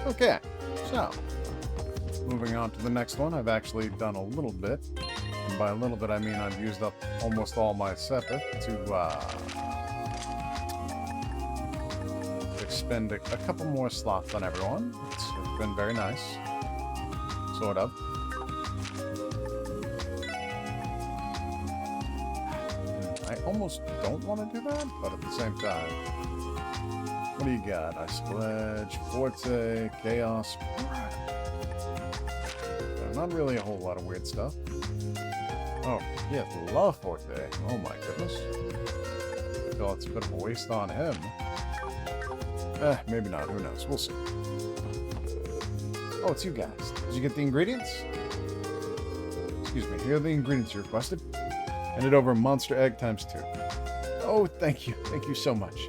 Okay, so moving on to the next one. I've actually done a little bit. And by a little bit, I mean I've used up almost all my sepith to expend a couple more slots on everyone. It's been very nice. Sort of. I almost don't want to do that, but at the same time. What do you got? Ice Pledge, Forte, Chaos. Not really a whole lot of weird stuff. Oh, yeah, love Forte. Oh my goodness. I feel it's a bit of a waste on him. Maybe not. Who knows? We'll see. Oh, it's you guys. Did you get the ingredients? Excuse me. Here are the ingredients you requested. Hand it over monster egg times 2. Oh, thank you. Thank you so much.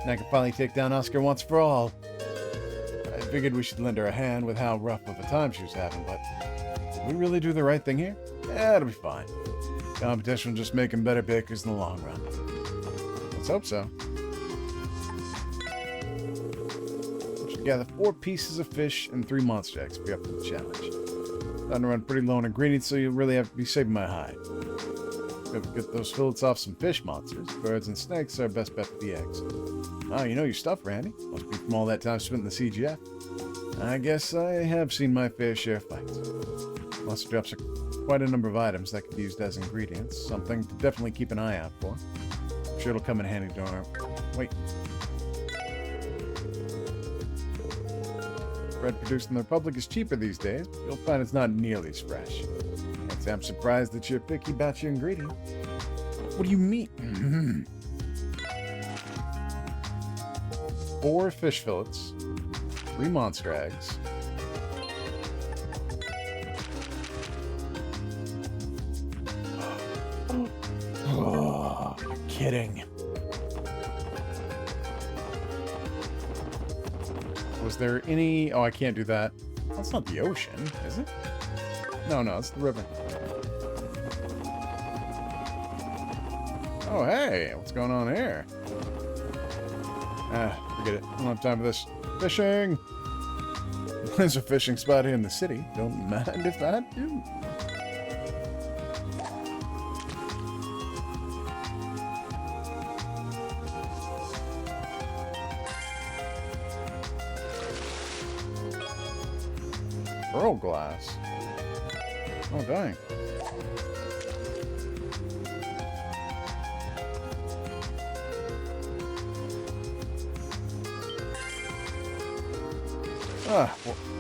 Now I can finally take down Oscar once for all. I figured we should lend her a hand with how rough of a time she was having, but did we really do the right thing here? Yeah, it'll be fine. Competition will just make him better bakers in the long run. Let's hope so. We should gather 4 pieces of fish and 3 monster eggs to be up for the challenge. Starting to run pretty low on ingredients, so you'll really have to be saving my hide. Gotta get those fillets off some fish monsters. Birds and snakes are our best bet for the eggs. Oh, you know your stuff, Randy. Must be from all that time spent in the CGF. I guess I have seen my fair share of fights. Monster drops are quite a number of items that could be used as ingredients. Something to definitely keep an eye out for. I'm sure it'll come in handy during our... Wait. Bread produced in the Republic is cheaper these days, but you'll find it's not nearly as fresh. Can't say I'm surprised that you're picky about your ingredients. What do you mean? 4 fish fillets, 3 monster eggs, oh, you're kidding. Was there any... Oh, I can't do that. That's not the ocean, is it? No, it's the river. Oh, hey, what's going on here? Forget it. I don't have time for this. Fishing! There's a fishing spot here in the city. Don't mind if I do. Pearl glass. Oh, dang.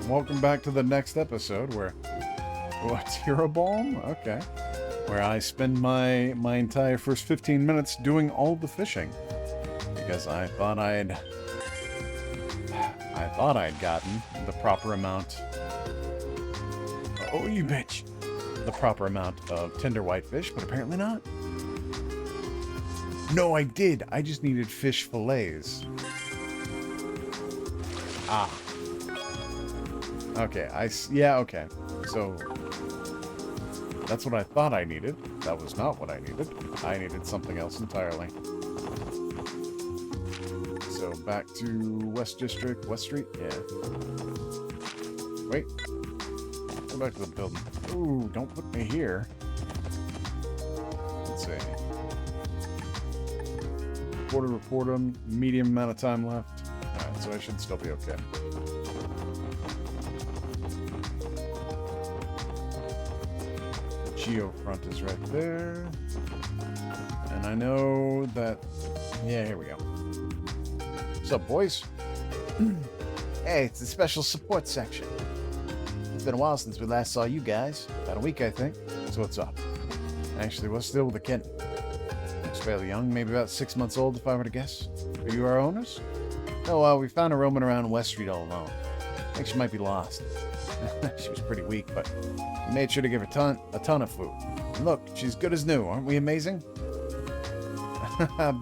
Welcome back to the next episode where... What's Hero Balm? Okay. Where I spend my entire first 15 minutes doing all the fishing. Because I thought I'd gotten the proper amount... Oh, you bitch! The proper amount of tender whitefish, but apparently not. No, I did. I just needed fish fillets. Ah. Okay, yeah, okay. So, that's what I thought I needed. That was not what I needed. I needed something else entirely. So, back to West District, West Street? Yeah. Wait. Go back to the building. Ooh, don't put me here. Let's see. Report them. Medium amount of time left. Alright, so I should still be okay. Geofront is right there. And I know that... Yeah, here we go. What's up, boys? Hey, it's the special support section. It's been a while since we last saw you guys. About a week, I think. So what's up? Actually, we're still with the kitten. Looks fairly young, maybe about 6 months old, if I were to guess. Are you our owners? Oh, we found her roaming around West Street all alone. I think she might be lost. She was pretty weak, but we made sure to give her a ton of food. And look, she's good as new. Aren't we amazing?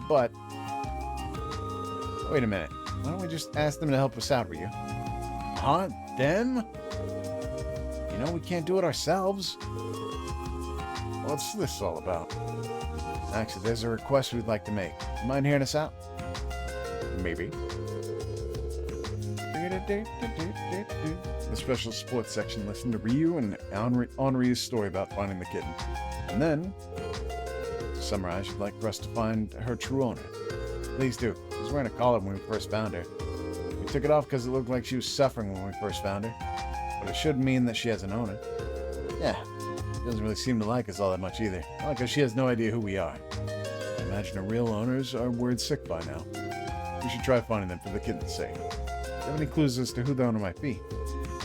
But... Wait a minute. Why don't we just ask them to help us out, Ryu? Huh? Them? You know, we can't do it ourselves. What's this all about? Actually, there's a request we'd like to make. You mind hearing us out? Maybe. The special support section listened to Ryu and Henri's story about finding the kitten. And then, to summarize, she'd like for us to find her true owner. Please do. She was wearing a collar when we first found her. We took it off because it looked like she was suffering when we first found her. But it should mean that she has an owner. Yeah, she doesn't really seem to like us all that much either. Well, because she has no idea who we are. I imagine her real owners are word sick by now. We should try finding them for the kitten's sake. Do you have any clues as to who the owner might be?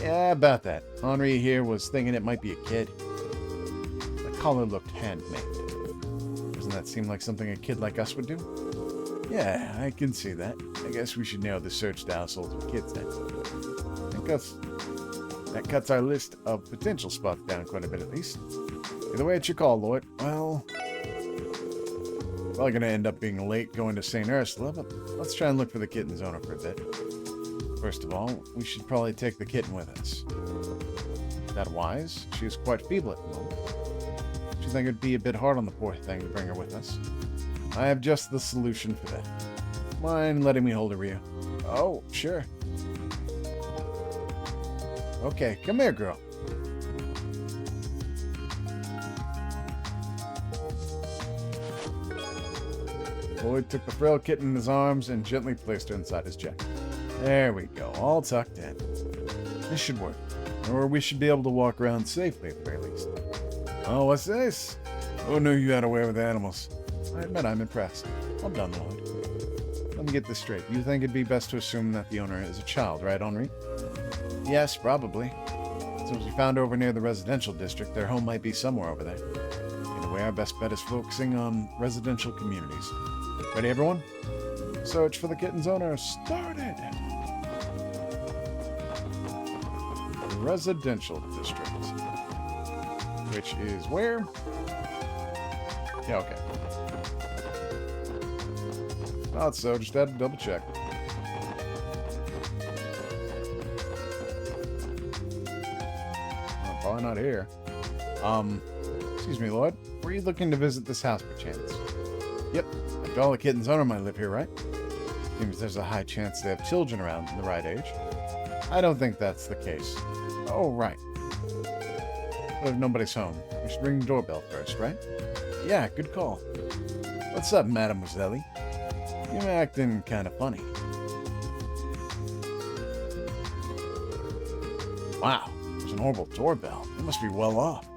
Yeah, about that. Henri here was thinking it might be a kid. The collar looked handmade. Doesn't that seem like something a kid like us would do? Yeah, I can see that. I guess we should narrow the search to households with kids then. That cuts our list of potential spots down quite a bit at least. Either way, it's your call, Lloyd. Well, probably going to end up being late going to St. Ursula, but let's try and look for the kitten's owner for a bit. First of all, we should probably take the kitten with us. Is that wise? She is quite feeble at the moment. Do you think it'd be a bit hard on the poor thing to bring her with us? I have just the solution for that. Mind letting me hold her, Rhea? Oh, sure. Okay, come here, girl. Lloyd took the frail kitten in his arms and gently placed her inside his jacket. There we go, all tucked in. This should work. Or we should be able to walk around safely at the very least. Oh, what's this? Who knew you had a way with animals? I admit I'm impressed. Well done, Lloyd. Let me get this straight. You think it'd be best to assume that the owner is a child, right, Henri? Yes, probably. Since we found her over near the residential district, their home might be somewhere over there. Either way, our best bet is focusing on residential communities. Ready, everyone? Search for the kitten's owner started! Residential district. Which is where? Yeah, okay. Thought so, just had to double check. Probably not here. Excuse me, Lloyd. Were you looking to visit this house by chance? Yep. After all, the kitten's owner might live here, right? Seems there's a high chance they have children around in the right age. I don't think that's the case. Oh, right. But if nobody's home, we should ring the doorbell first, right? Yeah, good call. What's up, mademoiselle? You're acting kind of funny. Wow. An horrible doorbell. You must be well off.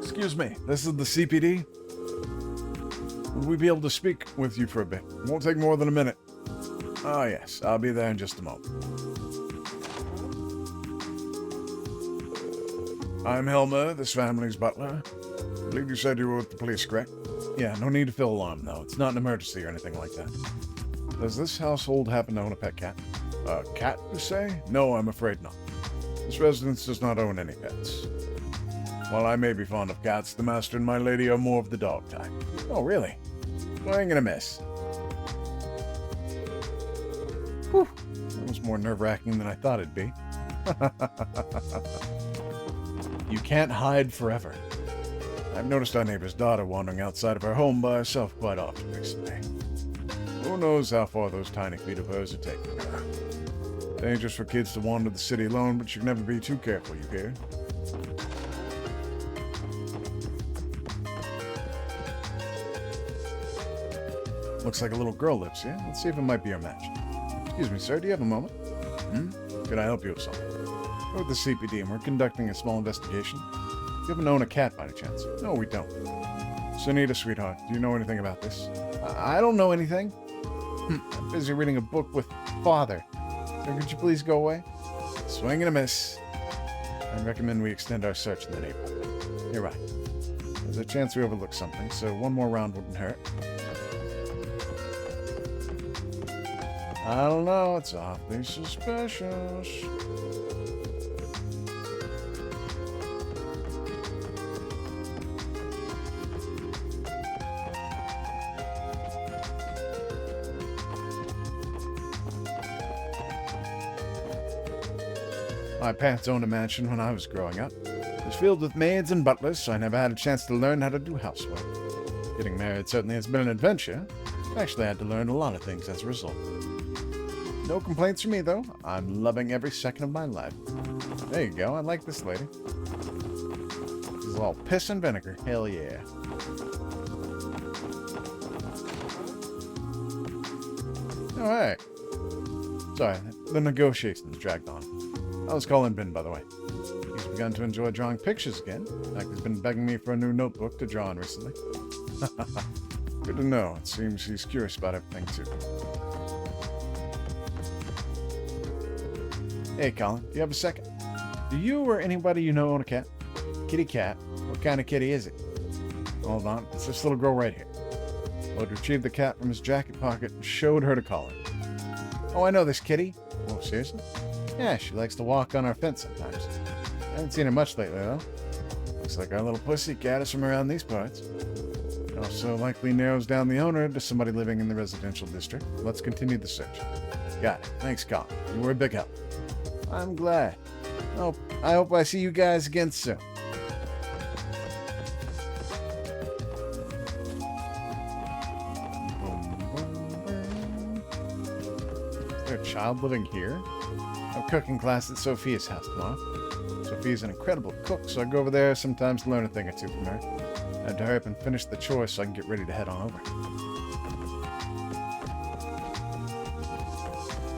Excuse me, this is the CPD? Would we be able to speak with you for a bit? It won't take more than a minute. Oh yes, I'll be there in just a moment. I'm Helmer, this family's butler. I believe you said you were with the police, correct? Yeah, no need to feel alarmed though. It's not an emergency or anything like that. Does this household happen to own a pet cat? A cat, you say? No, I'm afraid not. This residence does not own any pets. While I may be fond of cats, the master and my lady are more of the dog type. Oh, really? Well, I ain't gonna miss. Whew. That was more nerve-wracking than I thought it'd be. You can't hide forever. I've noticed our neighbor's daughter wandering outside of her home by herself quite often recently. Who knows how far those tiny feet of hers are taking her. Dangerous for kids to wander the city alone, but you can never be too careful, you hear? Looks like a little girl lives here. Let's see if it might be our match. Excuse me, sir, do you have a moment? Can I help you with something? We're with the CPD and we're conducting a small investigation. You haven't owned a cat by any chance? No, we don't. Sunita, sweetheart, do you know anything about this? I don't know anything. I'm busy reading a book with Father. So could you please go away? Swing and a miss. I recommend we extend our search in the neighborhood. You're right. There's a chance we overlooked something, so one more round wouldn't hurt. I don't know, it's awfully suspicious. My parents owned a mansion when I was growing up. It was filled with maids and butlers, so I never had a chance to learn how to do housework. Getting married certainly has been an adventure, Actually, I had to learn a lot of things as a result. No complaints from me, though. I'm loving every second of my life. There you go. I like this lady. She's all piss and vinegar. Hell yeah. All right. Sorry, the negotiations dragged on. I was calling Ben, by the way. He's begun to enjoy drawing pictures again. In fact, he's been begging me for a new notebook to draw in recently. Good to know. It seems he's curious about everything, too. Hey, Colin, do you have a second? Do you or anybody you know own a cat? Kitty cat? What kind of kitty is it? Hold on, it's this little girl right here. Lloyd retrieved the cat from his jacket pocket and showed her to Colin. Oh, I know this kitty. Oh, seriously? Yeah, she likes to walk on our fence sometimes. I haven't seen her much lately, though. Looks like our little pussy cat is from around these parts. It also likely narrows down the owner to somebody living in the residential district. Let's continue the search. Got it. Thanks, Colin. You were a big help. I'm glad. Oh, I hope I see you guys again soon. Is there a child living here? I have cooking class at Sophia's house tomorrow. Sophia's an incredible cook, so I go over there sometimes to learn a thing or two from her. I have to hurry up and finish the chores so I can get ready to head on over.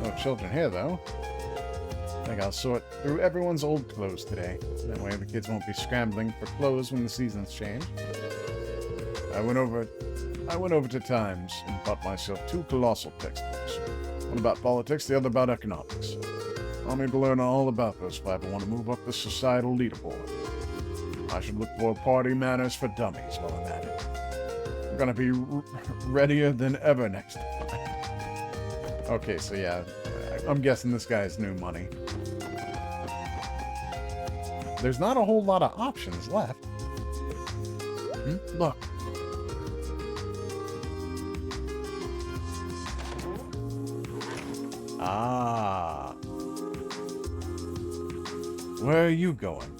No children here, though. I think I'll sort through everyone's old clothes today. That way the kids won't be scrambling for clothes when the seasons change. I went over to Times and bought myself 2 colossal textbooks. One about politics, the other about economics. I'll need to learn all about those if I ever want to move up the societal leaderboard. I should look for party manners for dummies while I'm at it. I'm gonna be readier than ever next time. Okay, so yeah, I'm guessing this guy has new money. There's not a whole lot of options left. Look. Ah. Where are you going?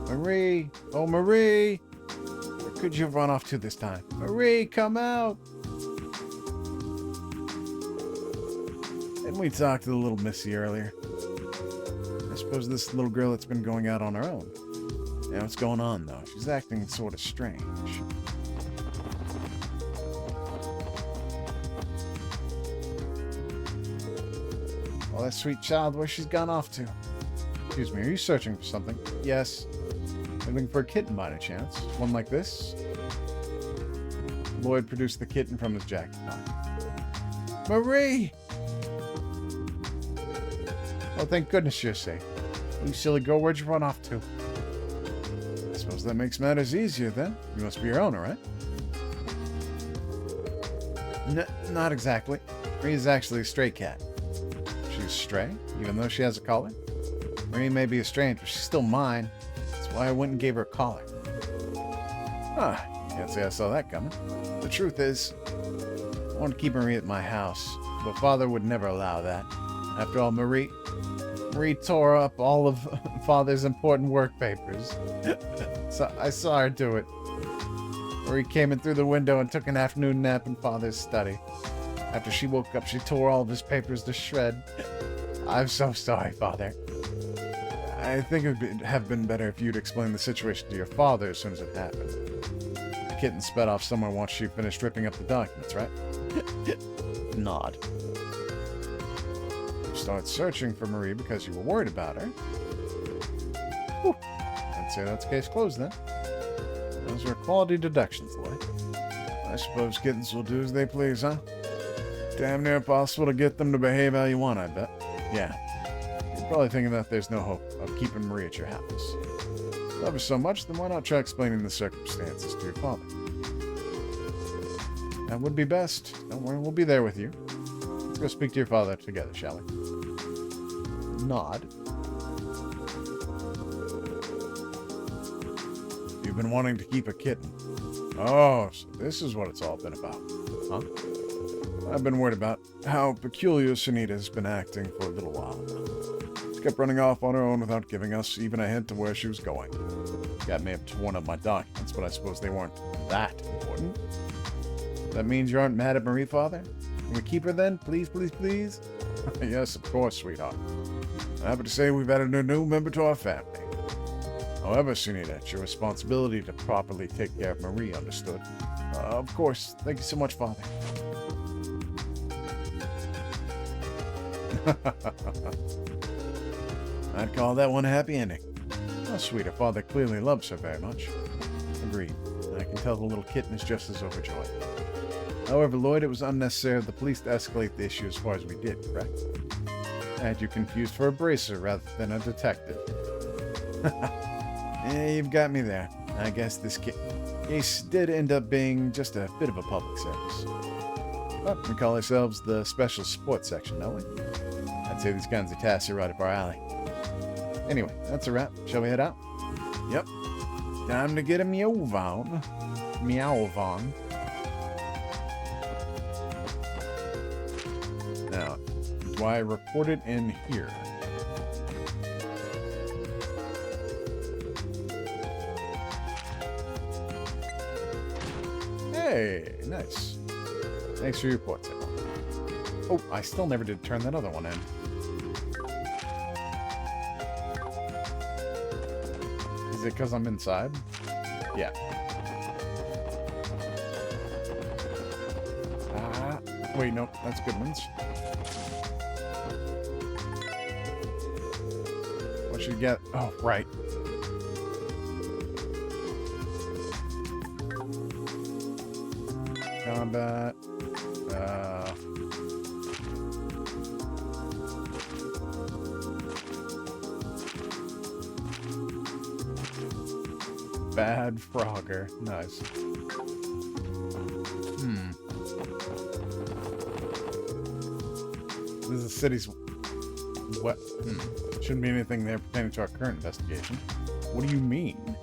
Marie! Oh, Marie! Where could you have run off to this time? Marie, come out! Didn't we talk to the little missy earlier? I suppose this little girl that's been going out on her own. Yeah, what's going on, though? She's acting sort of strange. Well, that sweet child, where she's gone off to? Excuse me, are you searching for something? Yes. Are you looking for a kitten by any chance? One like this? Lloyd produced the kitten from his jacket pocket. Marie! Oh, thank goodness you're safe. You silly girl, where'd you run off to? I suppose that makes matters easier then. You must be your owner, right? Not exactly. Marie's actually a stray cat. She's stray, even though she has a collar? Marie may be a stranger, but she's still mine. That's why I went and gave her a collar. Huh, can't say I saw that coming. The truth is, I want to keep Marie at my house, but Father would never allow that. After all, Marie tore up all of Father's important work papers. So I saw her do it. Marie came in through the window and took an afternoon nap in Father's study. After she woke up, she tore all of his papers to shred. I'm so sorry, Father. I think it would have been better if you'd explained the situation to your father as soon as it happened. The kitten sped off somewhere once she finished ripping up the documents, right? Nod. You started searching for Marie because you were worried about her. Whew. I'd say that's case closed then. Those are quality deductions, Lloyd. I suppose kittens will do as they please, huh? Damn near impossible to get them to behave how you want, I bet. Yeah. You're probably thinking that there's no hope of keeping Marie at your house. Love her so much, then why not try explaining the circumstances to your father? That would be best. Don't worry, we'll be there with you. Let's go speak to your father together, shall we? Nod. You've been wanting to keep a kitten. Oh, so this is what it's all been about, huh? I've been worried about how peculiar Sunita's been acting for a little while. She kept running off on her own without giving us even a hint of where she was going. Yeah, I may have torn up my documents, but I suppose they weren't that important. That means you aren't mad at Marie, Father? Can we keep her then? Please, please, please? Yes, of course, sweetheart. I'm happy to say we've added a new member to our family. However, Sunita, it's your responsibility to properly take care of Marie, understood? Of course. Thank you so much, Father. I'd call that one a happy ending. Oh, sweet. Her father clearly loves her very much. Agreed. I can tell the little kitten is just as overjoyed. However, Lloyd, it was unnecessary of the police to escalate the issue as far as we did, correct? I had you confused for a bracer rather than a detective. Yeah, you've got me there. I guess this case did end up being just a bit of a public service. But we call ourselves the Special Support Section, don't we? I'd say these kinds of tasks are right up our alley. Anyway, that's a wrap. Shall we head out? Yep. Time to get a meow on. Meow on. Now, do I report it in here? Hey, nice. Thanks for your report, Tim. Oh, I still never did turn that other one in. Is it because I'm inside? Yeah. Wait, no, that's Goodman's. What should we get? Oh, right. Combat. Bad Frogger. Nice. This is the city's... What? Shouldn't be anything there pertaining to our current investigation. What do you mean?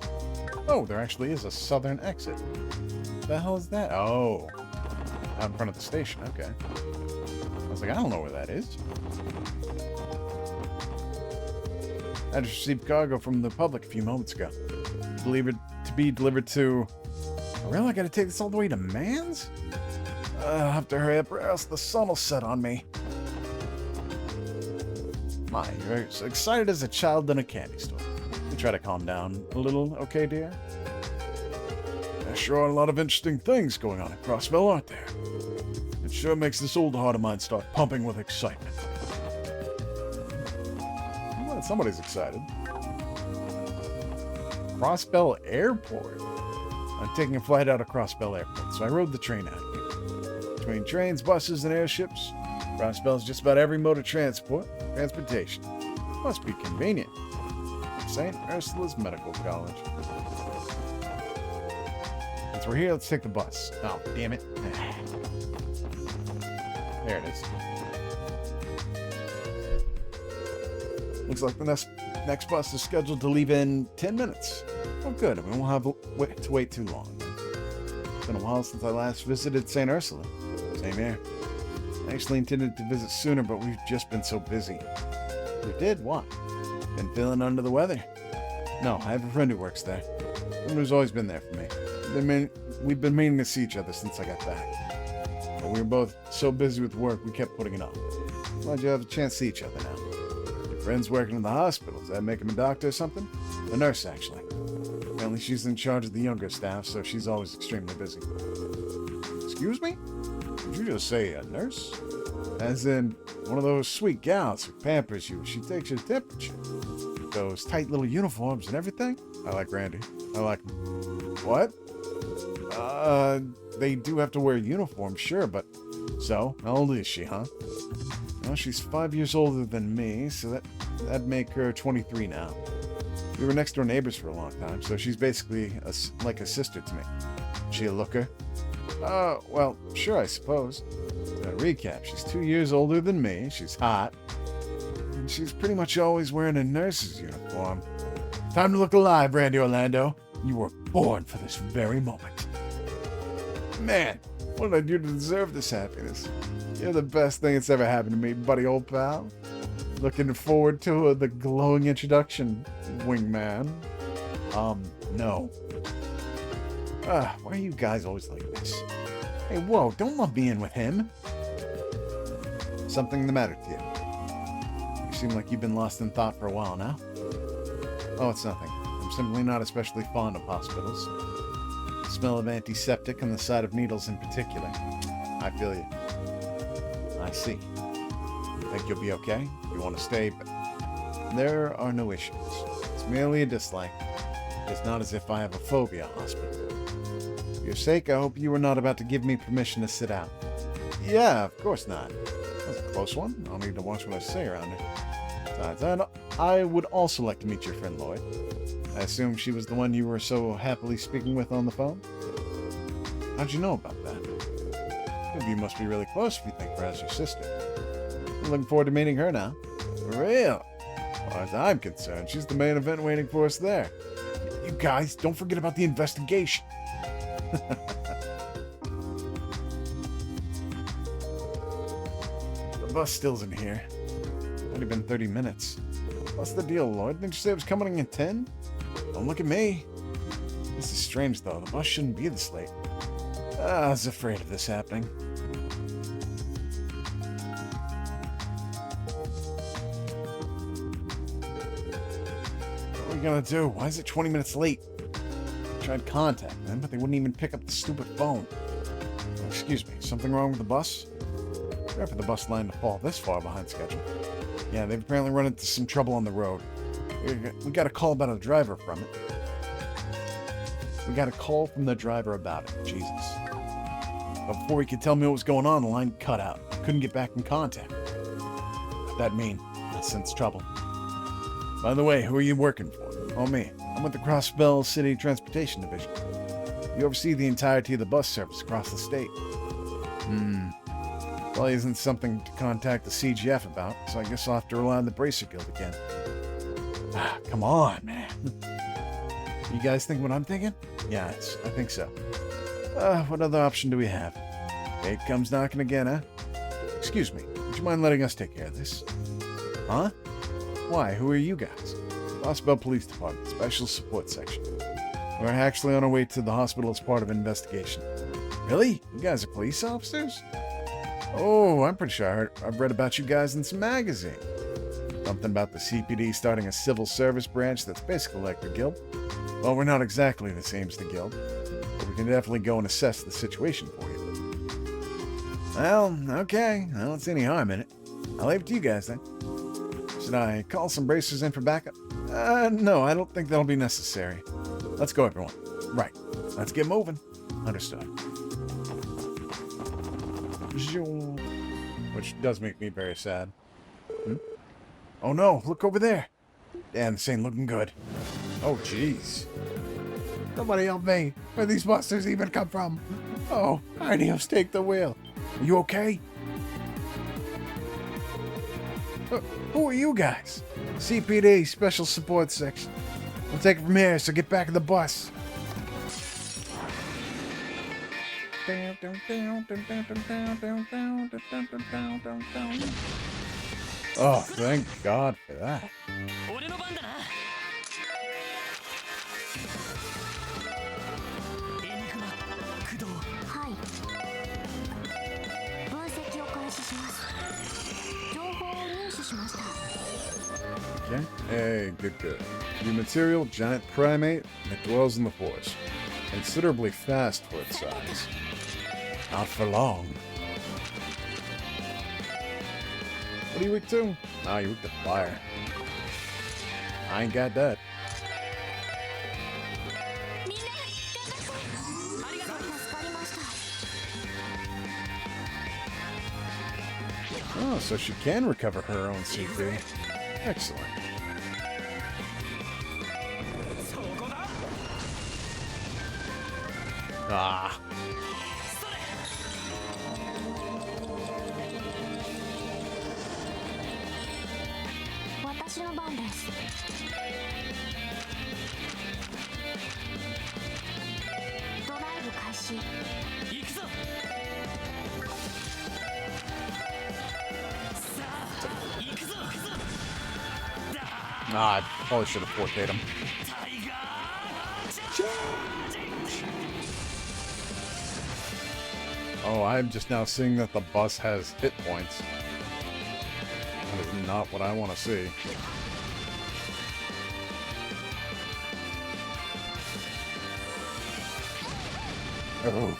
Oh, there actually is a southern exit. What the hell is that? Oh. Out in front of the station. Okay. I was like, I don't know where that is. I just received cargo from the public a few moments ago. Believe it to be delivered to... Really? I gotta take this all the way to Mans? I'll have to hurry up or else the sun will set on me. My, you're as excited as a child in a candy store. You try to calm down a little, okay, dear? There sure are a lot of interesting things going on in Crossville, aren't there? It sure makes this old heart of mine start pumping with excitement. Well, somebody's excited. Crossbell Airport. I'm taking a flight out of Crossbell Airport, so I rode the train out here. Between trains, buses, and airships, Crossbell's just about every mode of transportation. Must be convenient. St. Ursulas Medical College. Since we're here, let's take the bus. Oh, damn it. There it is. Looks like the next bus is scheduled to leave in 10 minutes. Oh, good. I mean, we'll have to wait too long. It's been a while since I last visited St. Ursula. Same here. I actually intended to visit sooner, but we've just been so busy. You did? What? Been feeling under the weather? No, I have a friend who works there. Someone who's always been there for me. We've been meaning to see each other since I got back. But we were both so busy with work, we kept putting it off. Glad you have a chance to see each other now. Your friend's working in the hospital. Does that make him a doctor or something? A nurse, actually. Apparently she's in charge of the younger staff, so she's always extremely busy. Excuse me? Did you just say a nurse? As in, one of those sweet gals who pampers you. She takes your temperature. Those tight little uniforms and everything. I like Randy. I like... What? They do have to wear uniforms, sure, but... So, how old is she, huh? Well, she's 5 years older than me, so that'd make her 23 now. We were next door neighbors for a long time, so she's basically like a sister to me. Is she a looker? Well, sure, I suppose. To recap, she's 2 years older than me, she's hot, and she's pretty much always wearing a nurse's uniform. Time to look alive, Randy Orlando. You were born for this very moment. Man, what did I do to deserve this happiness? You're the best thing that's ever happened to me, buddy old pal. Looking forward to the glowing introduction, wingman. No. Why are you guys always like this? Hey, whoa, don't lump me in with him. Something the matter with you? You seem like you've been lost in thought for a while now. Oh, it's nothing. I'm simply not especially fond of hospitals. The smell of antiseptic and the sight of needles in particular. I feel you. I see. Think you'll be okay? You want to stay, but there are no issues. It's merely a dislike. It's not as if I have a phobia of hospitals. For your sake, I hope you are not about to give me permission to sit out. Yeah, of course not. That was a close one. I'll need to watch what I say around it. Besides, I would also like to meet your friend Lloyd. I assume she was the one you were so happily speaking with on the phone? How'd you know about that? You must be really close if you think of her as your sister. I'm looking forward to meeting her now. For real? As far as I'm concerned, she's the main event waiting for us there. You guys, don't forget about the investigation. The bus still isn't here. Only been 30 minutes. What's the deal, Lloyd? Didn't you say it was coming in at 10? Don't look at me. This is strange, though. The bus shouldn't be this late. I was afraid of this happening. What are we gonna do? Why is it 20 minutes late? I tried contacting them, but they wouldn't even pick up the stupid phone. Oh, excuse me, something wrong with the bus? Rare for the bus line to fall this far behind schedule. Yeah, they've apparently run into some trouble on the road. We got a call about a driver from it. We got a call from the driver about it. Jesus. But before he could tell me what was going on, the line cut out. Couldn't get back in contact. What'd that mean? I sense trouble. By the way, who are you working for? Oh, me. I'm with the Crossbell City Transportation Division. You oversee the entirety of the bus service across the state. Probably isn't something to contact the CGF about, so I guess I'll have to rely on the Bracer Guild again. Ah, come on, man. You guys think what I'm thinking? Yeah, I think so. What other option do we have? Fate comes knocking again, huh? Excuse me, would you mind letting us take care of this? Huh? Why, who are you guys? Crossbell Police Department, Special Support Section. We're actually on our way to the hospital as part of an investigation. Really? You guys are police officers? Oh, I'm pretty sure I've read about you guys in some magazine. Something about the CPD starting a civil service branch that's basically like the Guild. Well, we're not exactly the same as the Guild, but we can definitely go and assess the situation for you. Well, okay. I don't see any harm in it. I'll leave it to you guys then. Should I call some bracers in for backup? No, I don't think that'll be necessary. Let's go, everyone. Right. Let's get moving. Understood. Which does make me very sad. Oh no, look over there. Damn, this ain't looking good. Oh, jeez. Somebody help me. Where these busters even come from? Oh, Idios, take the wheel. Are you okay? Who are you guys? CPD, Special Support Section. We'll take it from here, so get back in the bus. Oh, thank God for that. Okay. Hey, good. New material, giant primate that dwells in the forest. Considerably fast for its size. Not for long. What are you weak to? Nah, you're weak to fire. I ain't got that. Oh, so she can recover her own CP. Excellent. Ah. I probably should have forfeited him. Oh, I'm just now seeing that the bus has hit points. That is not what I want to see. Oh.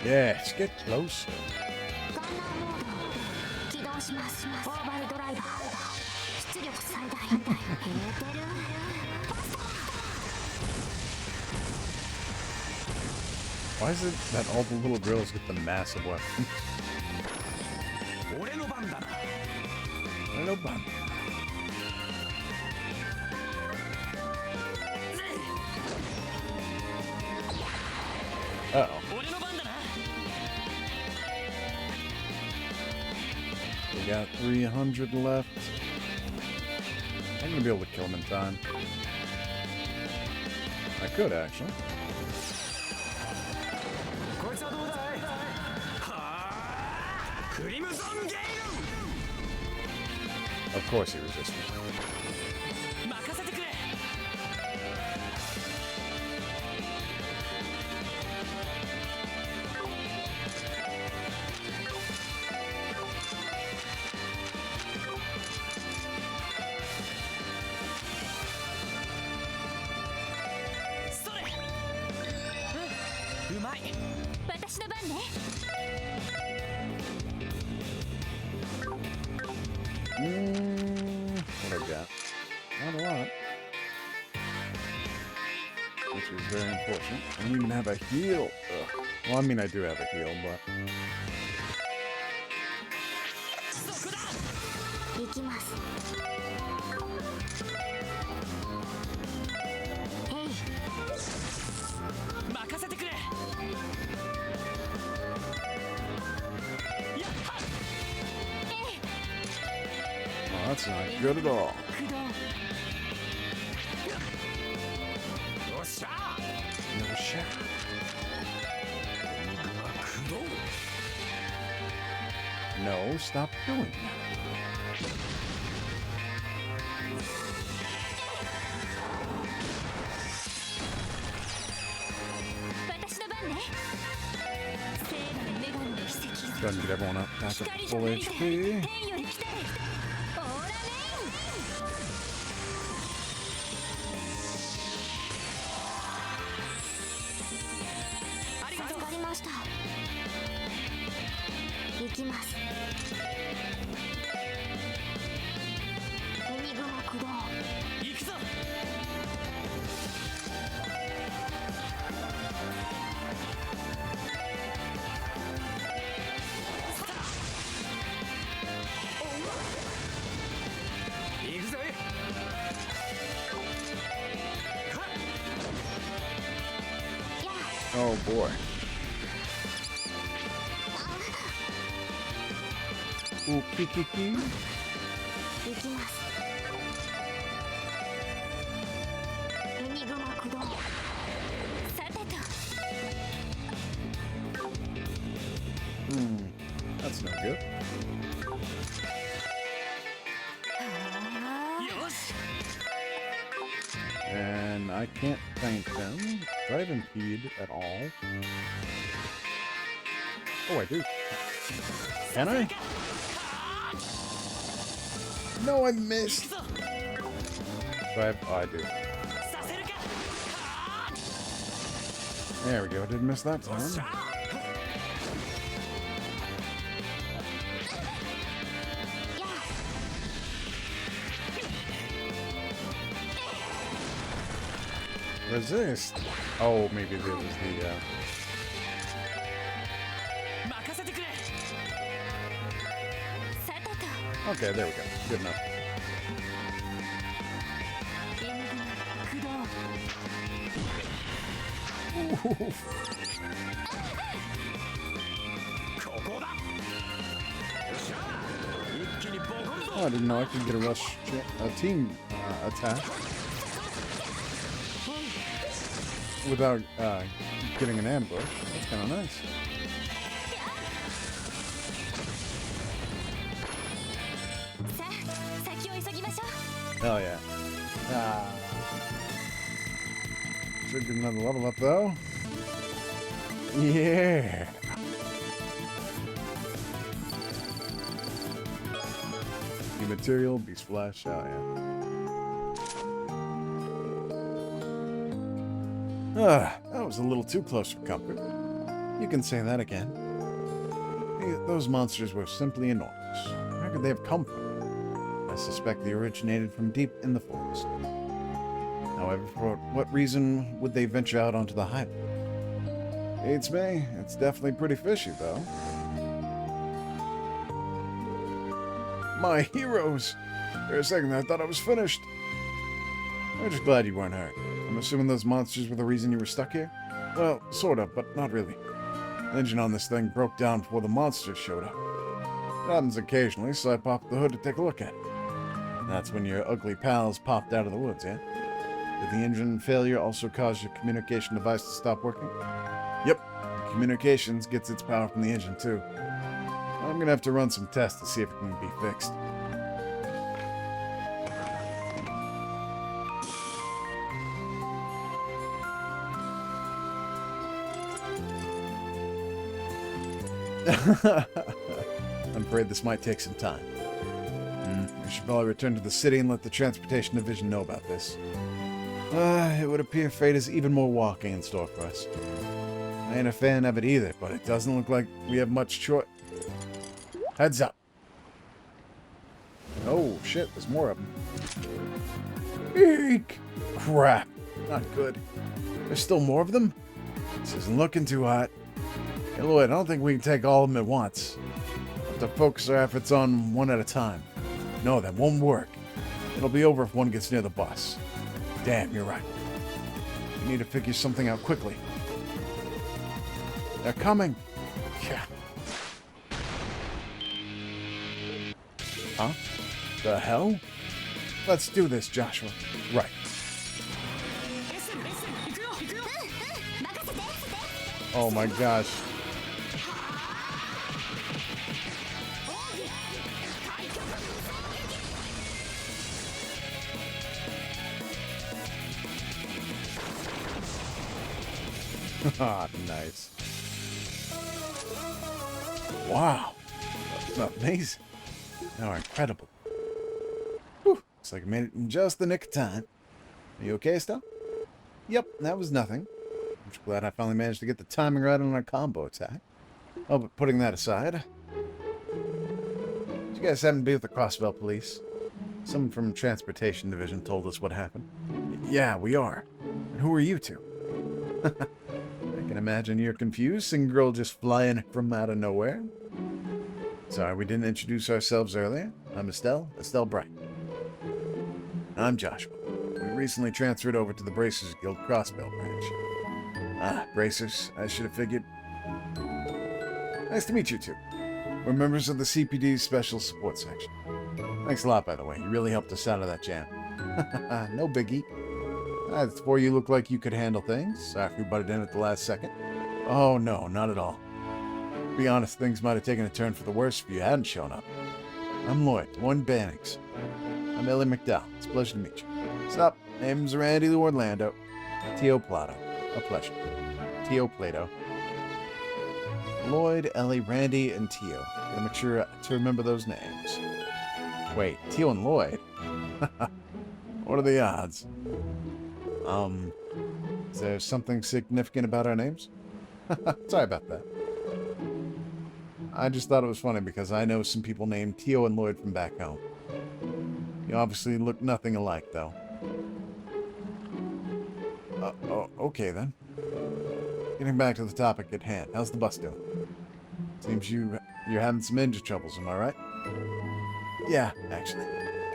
Yes, get closer. Why is it that all the little girls get the massive weapon? Uh-oh. We got 300 left. I'm gonna be able to kill him in time. I could, actually. Of course he resisted. What I got? Not a lot. Which is very unfortunate. I don't even have a heal. Ugh. Well, I mean, I do have a heal, but... Oh, that's not good at all. No shot. No, stop doing that. Go ahead and get everyone up back up to full HP. Oh boy. Ooh, kiki. That's no good. And I can't thank them. Do I have impede at all? Oh, I do. Can I? No, I missed. Do I have... Oh, I do. There we go. Didn't miss that time. Resist. Oh, maybe there was the Okay, there we go. Good enough. Oh, I didn't know I could get a team attack without getting an ambush. That's kind of nice. Hell yeah. Should get another level up though. Yeah. New material, beast flesh. Oh yeah. That was a little too close for comfort. You can say that again. Those monsters were simply enormous. Where could they have come from? I suspect they originated from deep in the forest. However, for what reason would they venture out onto the highway? It's me. It's definitely pretty fishy, though. My heroes! For a second, I thought I was finished. I'm just glad you weren't hurt. I'm assuming those monsters were the reason you were stuck here? Well, sort of, but not really. The engine on this thing broke down before the monsters showed up. It happens occasionally, so I popped the hood to take a look at it. That's when your ugly pals popped out of the woods, yeah? Did the engine failure also cause your communication device to stop working? Yep. Communications gets its power from the engine, too. I'm gonna have to run some tests to see if it can be fixed. I'm afraid this might take some time. We should probably return to the city and let the transportation division know about this. It would appear fate has even more walking in store for us. I ain't a fan of it either, but it doesn't look like we have much choice. Heads up. Oh, shit, there's more of them. Eek! Crap. Not good. There's still more of them? This isn't looking too hot. Hey, Lloyd, I don't think we can take all of them at once. We'll have to focus our efforts on one at a time. No, that won't work. It'll be over if one gets near the bus. Damn, you're right. We need to figure something out quickly. They're coming. Yeah. Huh? The hell? Let's do this, Joshua. Right. Oh my gosh. Ah, nice. Wow. Amazing. How incredible. Whew. Looks like I made it in just the nick of time. Are you okay, still? Yep, that was nothing. I'm just glad I finally managed to get the timing right on our combo attack. Oh, but putting that aside, did you guys happen to be with the Crossbell Police? Someone from Transportation Division told us what happened. Yeah, we are. And who are you two? I can imagine you're confused, seeing a girl just flying from out of nowhere. Sorry, we didn't introduce ourselves earlier. I'm Estelle Bright. I'm Joshua. We recently transferred over to the Bracers Guild Crossbell branch. Ah, Bracers, I should have figured. Nice to meet you two. We're members of the CPD's Special Support Section. Thanks a lot, by the way. You really helped us out of that jam. No biggie. Before you look like you could handle things. Sorry if we butted in at the last second. Oh, no, not at all. To be honest, things might have taken a turn for the worse if you hadn't shown up. I'm Lloyd Bannings. I'm Ellie McDowell. It's a pleasure to meet you. Sup? Name's Randy Lou Orlando. Tio Plato. A pleasure. Tio Plato. Lloyd, Ellie, Randy, and Tio. Gotta make sure to remember those names. Wait, Tio and Lloyd? What are the odds? Is there something significant about our names? Sorry about that. I just thought it was funny because I know some people named Tio and Lloyd from back home. You obviously look nothing alike, though. Okay then. Getting back to the topic at hand, how's the bus doing? Seems you're having some engine troubles, am I right? Yeah, actually.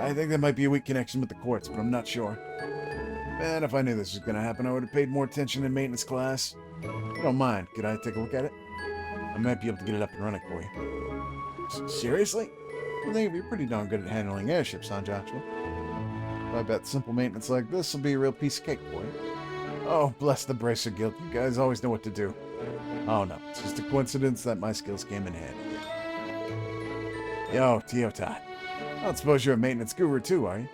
I think there might be a weak connection with the courts, but I'm not sure. Man, if I knew this was going to happen, I would have paid more attention in maintenance class. If you don't mind, could I take a look at it? I might be able to get it up and running for you. Seriously? I think you're pretty darn good at handling airships, huh, Joshua? I bet simple maintenance like this will be a real piece of cake for you. Oh, bless the Bracer Guild. You guys always know what to do. Oh, no. It's just a coincidence that my skills came in handy. Yo, Todd. I don't suppose you're a maintenance guru too, are you?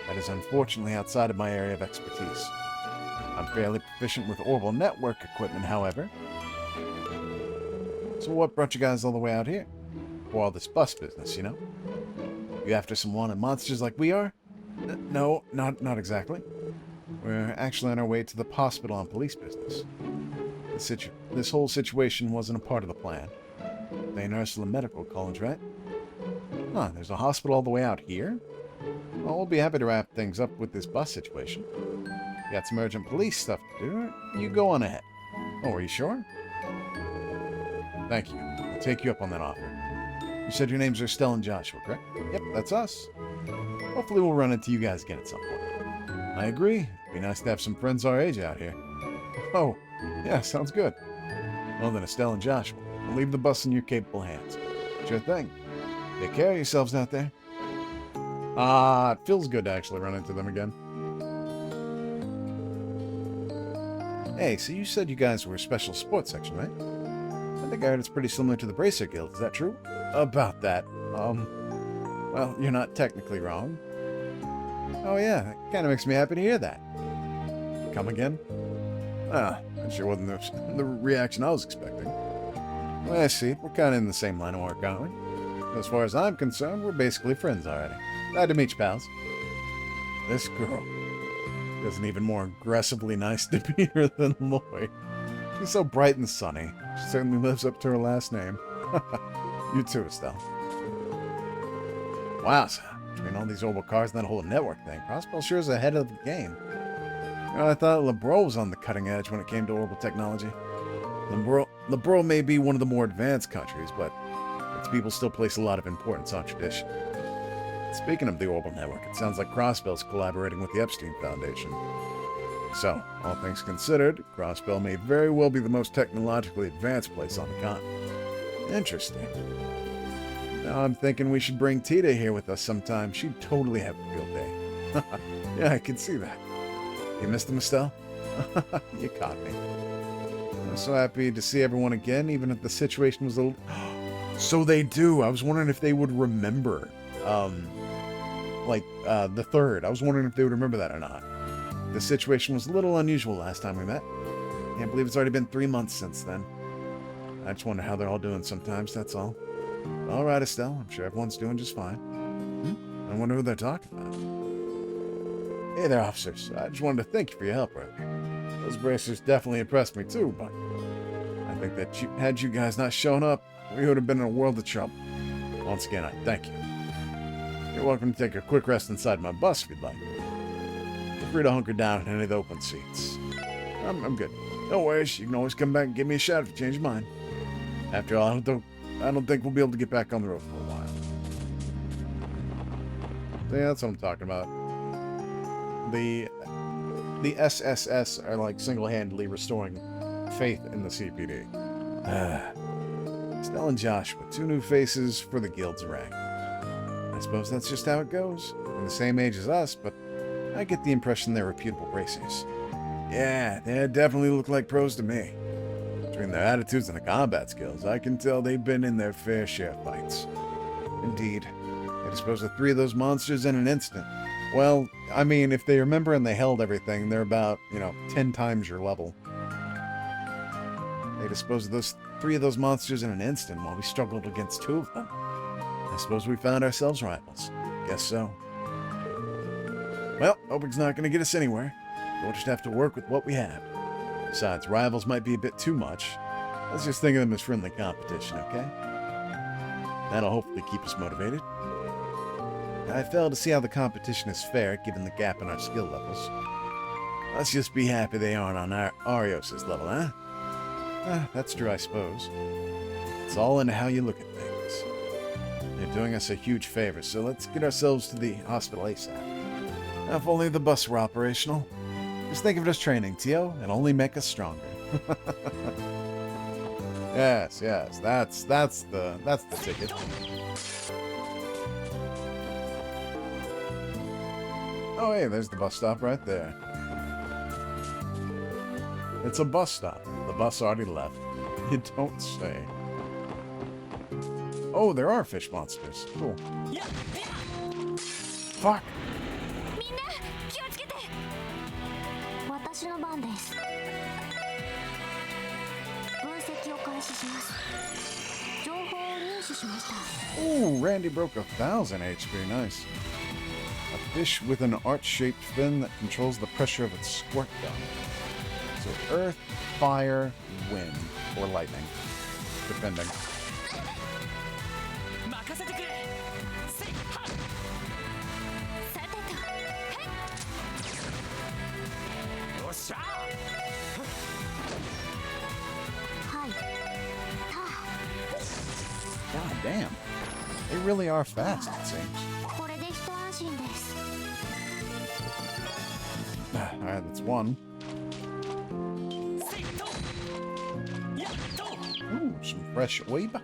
That is unfortunately outside of my area of expertise. I'm fairly proficient with orbital network equipment, however. So what brought you guys all the way out here? For all this bus business, you know? You after some wanted monsters like we are? No, not exactly. We're actually on our way to the hospital on police business. This whole situation wasn't a part of the plan. St. Ursula Medical College, right? Huh, there's a hospital all the way out here? Well, we'll be happy to wrap things up with this bus situation. You got some urgent police stuff to do. You go on ahead. Oh, are you sure? Thank you. I'll take you up on that offer. You said your names are Stella and Joshua, correct? Yep, that's us. Hopefully we'll run into you guys again at some point. I agree. It'd be nice to have some friends our age out here. Oh, yeah, sounds good. Well then, Estelle and Joshua, we'll leave the bus in your capable hands. Sure thing. Take care of yourselves out there. It feels good to actually run into them again. Hey, so you said you guys were a special sports section, right? I think I heard it's pretty similar to the Bracer Guild. Is that true? About that. Well, you're not technically wrong. Oh yeah, that kind of makes me happy to hear that. Come again? That sure wasn't the reaction I was expecting. Well, I see. We're kind of in the same line of work, aren't we? As far as I'm concerned, we're basically friends already. Glad to meet you, pals. This girl has an even more aggressively nice demeanor than Lloyd. She's so bright and sunny. She certainly lives up to her last name. You too, Estelle. Wow, between all these orbital cars and that whole network thing, Prospel sure is ahead of the game. You know, I thought LeBro was on the cutting edge when it came to orbital technology. LeBro may be one of the more advanced countries, but its people still place a lot of importance on tradition. Speaking of the orbital network, it sounds like Crossbell's collaborating with the Epstein Foundation. So, all things considered, Crossbell may very well be the most technologically advanced place on the continent. Interesting. Now I'm thinking we should bring Tita here with us sometime. She'd totally have a field day. Yeah, I can see that. You missed them, Estelle? You caught me. I'm so happy to see everyone again, even if the situation was a little... So they do. I was wondering if they would remember, the third. I was wondering if they would remember that or not. The situation was a little unusual last time we met. Can't believe it's already been 3 months since then. I just wonder how they're all doing sometimes, that's all. All right, Estelle. I'm sure everyone's doing just fine. I wonder who they're talking about. Hey there, officers. I just wanted to thank you for your help earlier. Those bracers definitely impressed me too, but I think that had you guys not shown up, we would have been in a world of trouble. Once again, I thank you. You're welcome to take a quick rest inside my bus if you'd like. Feel free to hunker down in any of the open seats. I'm good. No worries. You can always come back and give me a shout if you change your mind. After all, I don't think we'll be able to get back on the road for a while. So yeah, that's what I'm talking about. The SSS are like single-handedly restoring faith in the CPD. Stella and Joshua, 2 new faces for the guild's rank. I suppose that's just how it goes. They're the same age as us, but I get the impression they're reputable bracers. Yeah, they definitely look like pros to me. Between their attitudes and the combat skills, I can tell they've been in their fair share of fights. Indeed. They disposed of 3 of those monsters in an instant. Well, I mean, if they remember and they held everything, they're about, 10 times your level. They disposed of 3 of those monsters in an instant while we struggled against 2 of them. I suppose we found ourselves rivals. Guess so. Well, hoping's not going to get us anywhere. We'll just have to work with what we have. Besides, rivals might be a bit too much. Let's just think of them as friendly competition, okay? That'll hopefully keep us motivated. I fail to see how the competition is fair, given the gap in our skill levels. Let's just be happy they aren't on Arios' level, huh? That's true, I suppose. It's all in how you look at things. They're doing us a huge favor, so let's get ourselves to the hospital ASAP. If only the bus were operational. Just think of it as training, Tio, and only make us stronger. Yes, that's the ticket. Oh, hey, there's the bus stop right there. It's a bus stop. The bus already left. You don't say. Oh, there are fish monsters. Cool. Fuck. Ooh, Randy broke 1,000 HP. Nice. A fish with an arch-shaped fin that controls the pressure of its squirt gun. So earth, fire, wind, or lightning, depending. God damn. They really are fast, it seems. Alright, that's one. Ooh, some fresh oib.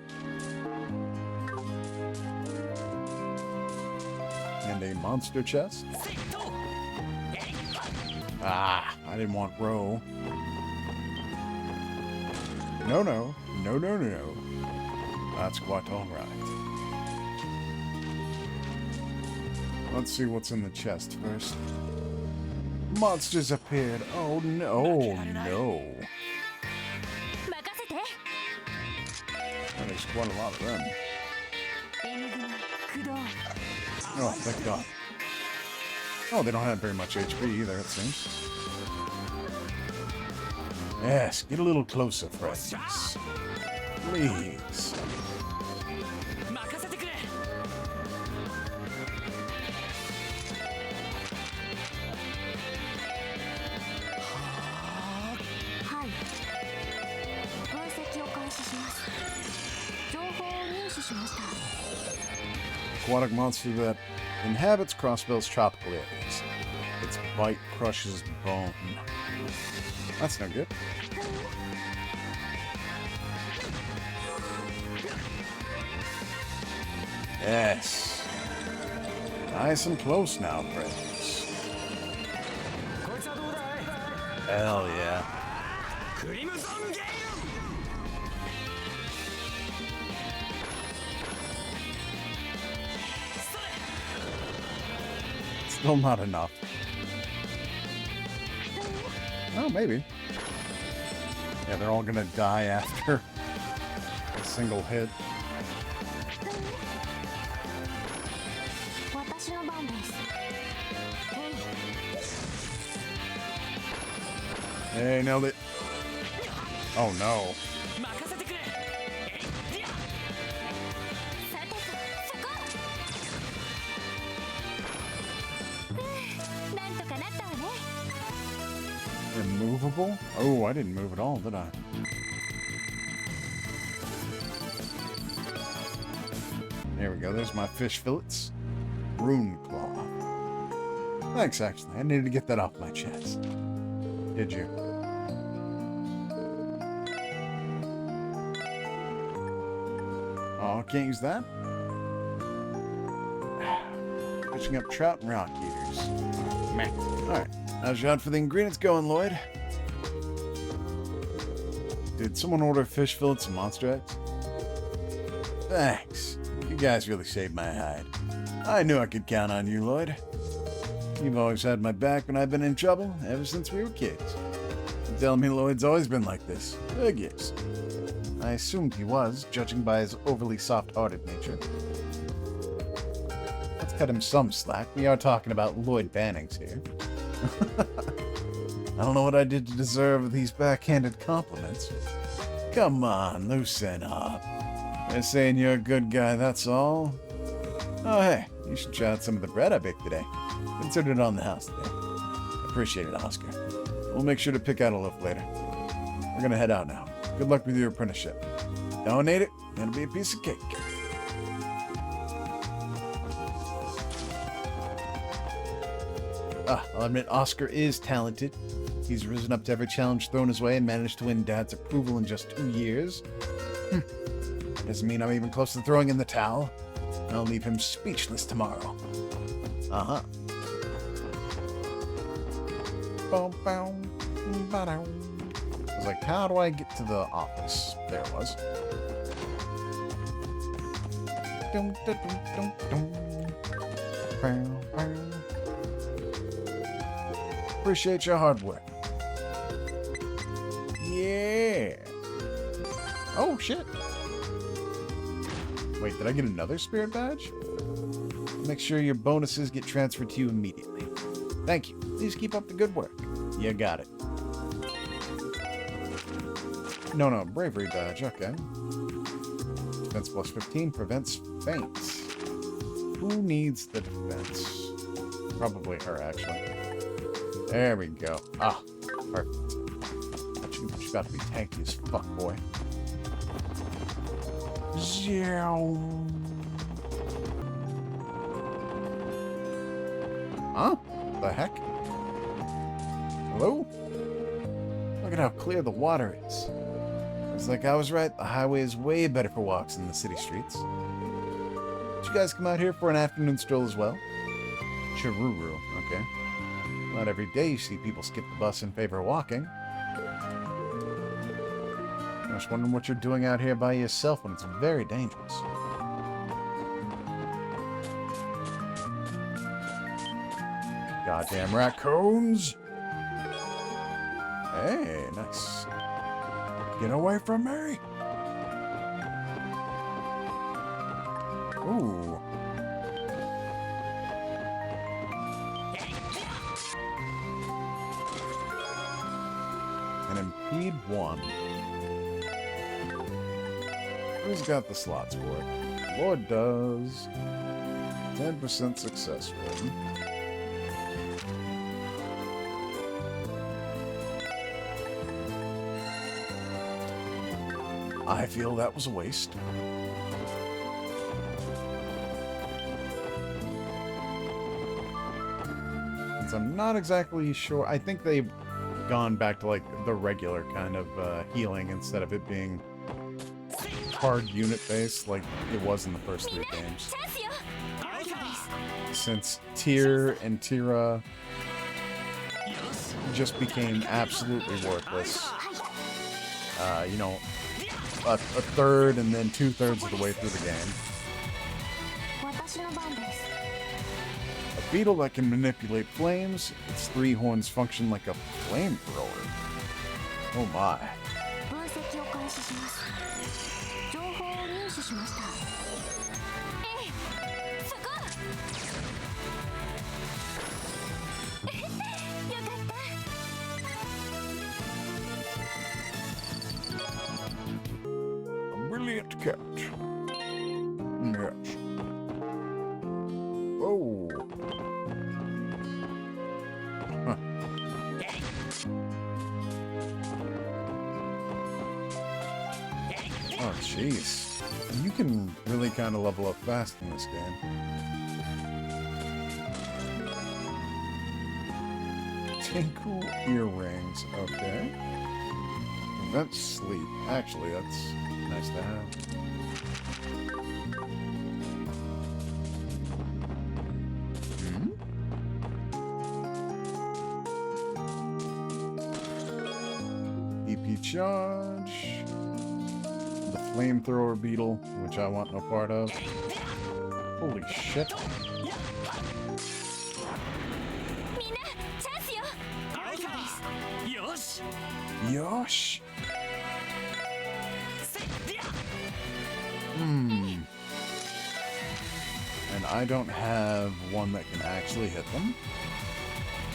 And a monster chest. Ah, I didn't want row. No. That's quite alright. Let's see what's in the chest first. Monsters appeared. Oh no, no. There's quite a lot of them. Oh, thank God. Oh, they don't have very much HP either, it seems. Yes, get a little closer, friends. Please. Aquatic monster that inhabits Crossbell's tropical areas. Its bite crushes bone. That's no good. Yes. Nice and close now, friends. Hell yeah. Still not enough. Oh, maybe. Yeah, they're all gonna die after a single hit. Hey, nailed it. Oh no. Immovable? Oh, I didn't move at all, did I? There we go. There's my fish fillets. Rune cloth. Thanks, actually. I needed to get that off my chest. Did you? Oh, can't use that? Fishing up trout and rock eaters. Meh. Alright. How's your hunt for the ingredients going, Lloyd? Did someone order fish fillets and monster eggs? Thanks. You guys really saved my hide. I knew I could count on you, Lloyd. You've always had my back when I've been in trouble, ever since we were kids. You telling me Lloyd's always been like this? I guess. I assumed he was, judging by his overly soft-hearted nature. Let's cut him some slack. We are talking about Lloyd Bannings here. I don't know what I did to deserve these backhanded compliments. Come on, loosen up. They're saying you're a good guy, that's all. Oh, hey, you should try out some of the bread I baked today. Consider it on the house today. Appreciate it, Oscar. We'll make sure to pick out a loaf later. We're gonna head out now. Good luck with your apprenticeship. Donate it, and it'll be a piece of cake. I'll admit Oscar is talented. He's risen up to every challenge thrown his way and managed to win Dad's approval in just 2 years. Doesn't mean I'm even close to throwing in the towel. I'll leave him speechless tomorrow. Uh-huh. I was like, how do I get to the office? There it was. Appreciate your hard work. Yeah. Oh, shit. Wait, did I get another spirit badge? Make sure your bonuses get transferred to you immediately. Thank you. Please keep up the good work. You got it. No, bravery badge. Okay. Defense plus 15 prevents faints. Who needs the defense? Probably her, actually. There we go. Ah, perfect. She's about to be tanky as fuck, boy. Huh? The heck? Hello? Look at how clear the water is. It's like I was right, the highway is way better for walks than the city streets. Did you guys come out here for an afternoon stroll as well? Chiruru, okay. Not every day you see people skip the bus in favor of walking. I was wondering what you're doing out here by yourself when it's very dangerous. Goddamn raccoons! Hey, nice. Get away from me! Ooh. And impede 1. Who's got the slots for it? Lloyd does. 10% success rate. I feel that was a waste. Since I'm not exactly sure, I think they've gone back to like the regular kind of healing instead of it being hard unit based like it was in the first 3 games. Since Tyr and Tira just became absolutely worthless. You know, a third and then 2/3 of the way through the game. A beetle that can manipulate flames, its 3 horns function like a flamethrower. Oh my. Brilliant catch. Yes. Oh. Huh. Oh, jeez. You can really kind of level up fast in this game. Tinkle earrings. Okay. Prevent sleep. Actually, that's nice to have. EP charge. The flamethrower beetle, which I want no part of. Holy shit. Yosh. And I don't have one that can actually hit them.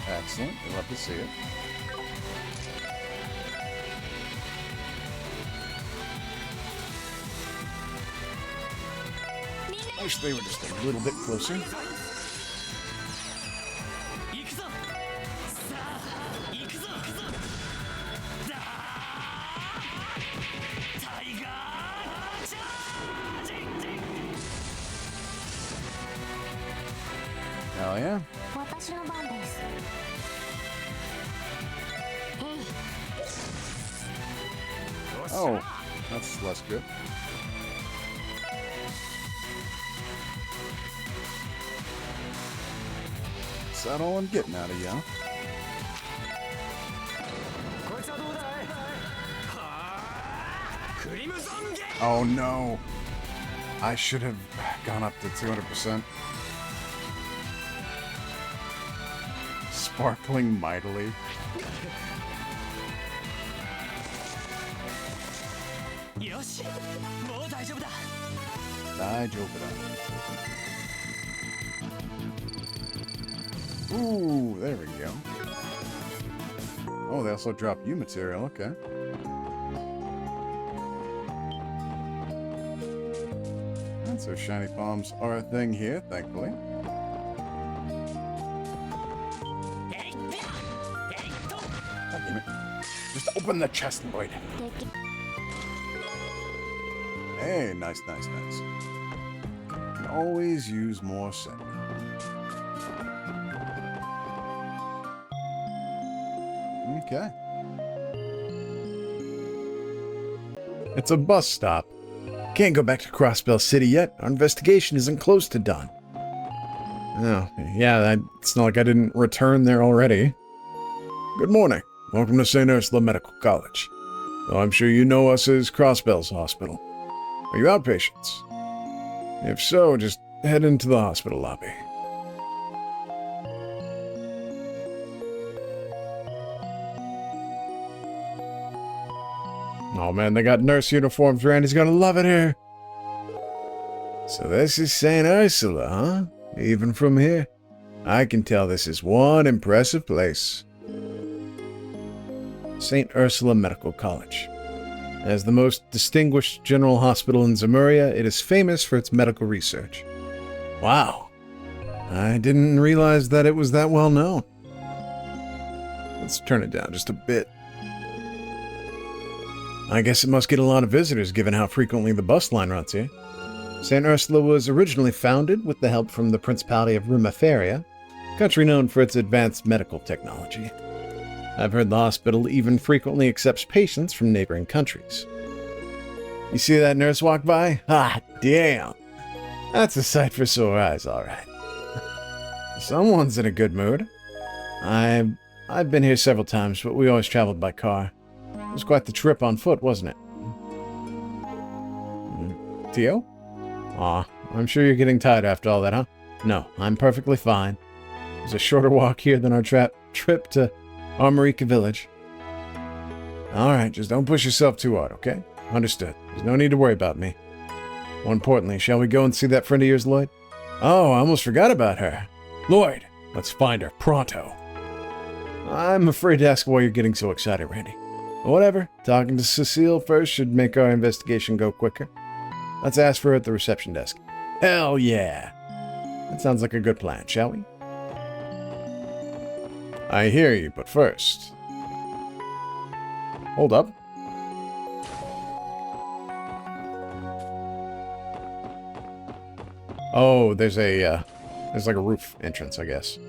Excellent. We'll love to see it. I wish they were just a little bit closer. Hell yeah. Oh, that's less good. Is that all I'm getting out of you? Oh no. I should have gone up to 200%. Sparkling mightily. Ooh, there we go. Oh, they also drop you material, okay. And so shiny bombs are a thing here, thankfully. God damn it. Just open the chest, Lloyd. Hey, nice, nice, nice. Can always use more set. Okay. It's a bus stop. Can't go back to Crossbell City yet. Our investigation isn't close to done. Oh, yeah, it's not like I didn't return there already. Good morning. Welcome to St. Ursula Medical College. Though I'm sure you know us as Crossbell's Hospital. Are you outpatients? If so, just head into the hospital lobby. Oh man, they got nurse uniforms. Randy's gonna love it here. So this is St. Ursula, huh? Even from here, I can tell this is one impressive place. St. Ursula Medical College. As the most distinguished general hospital in Zemuria, it is famous for its medical research. Wow. I didn't realize that it was that well known. Let's turn it down just a bit. I guess it must get a lot of visitors given how frequently the bus line runs here. St. Ursula was originally founded with the help from the Principality of Rumeferia, a country known for its advanced medical technology. I've heard the hospital even frequently accepts patients from neighboring countries. You see that nurse walk by? Ah, damn! That's a sight for sore eyes, all right. Someone's in a good mood. I've been here several times, but we always traveled by car. It was quite the trip on foot, wasn't it? Tio? Aw, I'm sure you're getting tired after all that, huh? No, I'm perfectly fine. It was a shorter walk here than our trip to Armorica Village. Alright, just don't push yourself too hard, okay? Understood. There's no need to worry about me. More importantly, shall we go and see that friend of yours, Lloyd? Oh, I almost forgot about her. Lloyd, let's find her, pronto. I'm afraid to ask why you're getting so excited, Randy. Whatever, talking to Cecile first should make our investigation go quicker. Let's ask for her at the reception desk. Hell yeah! That sounds like a good plan, shall we? I hear you, but first... Hold up. Oh, there's like a roof entrance, I guess.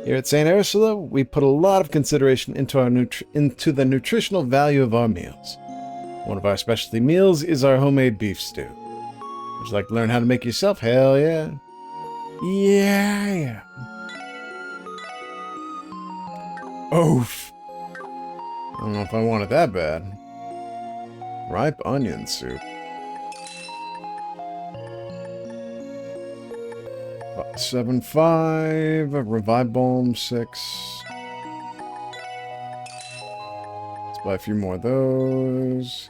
Here at St. Ursula, we put a lot of consideration into the nutritional value of our meals. One of our specialty meals is our homemade beef stew. Would you like to learn how to make it yourself? Hell yeah. Yeah. Oof. I don't know if I want it that bad. Ripe onion soup. 7.5, a Revive Balm 6. Let's buy a few more of those.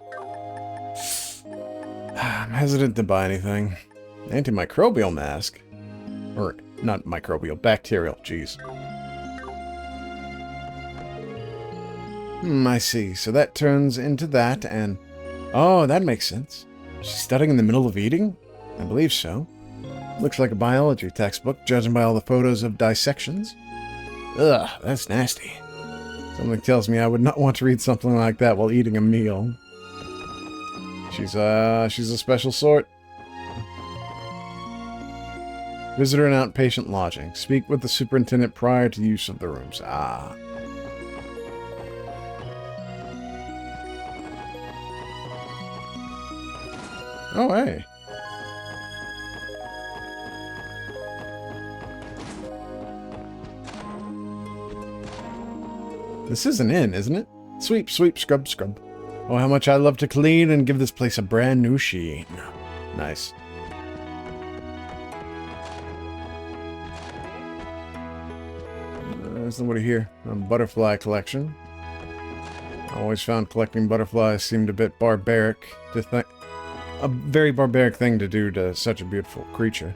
I'm hesitant to buy anything. Antimicrobial mask. Or, not microbial, bacterial, jeez. I see. So that turns into that, and... Oh, that makes sense. She's studying in the middle of eating? I believe so. Looks like a biology textbook, judging by all the photos of dissections. Ugh, that's nasty. Something tells me I would not want to read something like that while eating a meal. She's a special sort. Visitor and outpatient lodging. Speak with the superintendent prior to use of the rooms. Ah. Oh, hey. This is an inn, isn't it? Sweep, sweep, scrub, scrub. Oh, how much I love to clean and give this place a brand new sheen. Nice. There's nobody here. Butterfly collection. I always found collecting butterflies seemed a bit barbaric to think. A very barbaric thing to do to such a beautiful creature.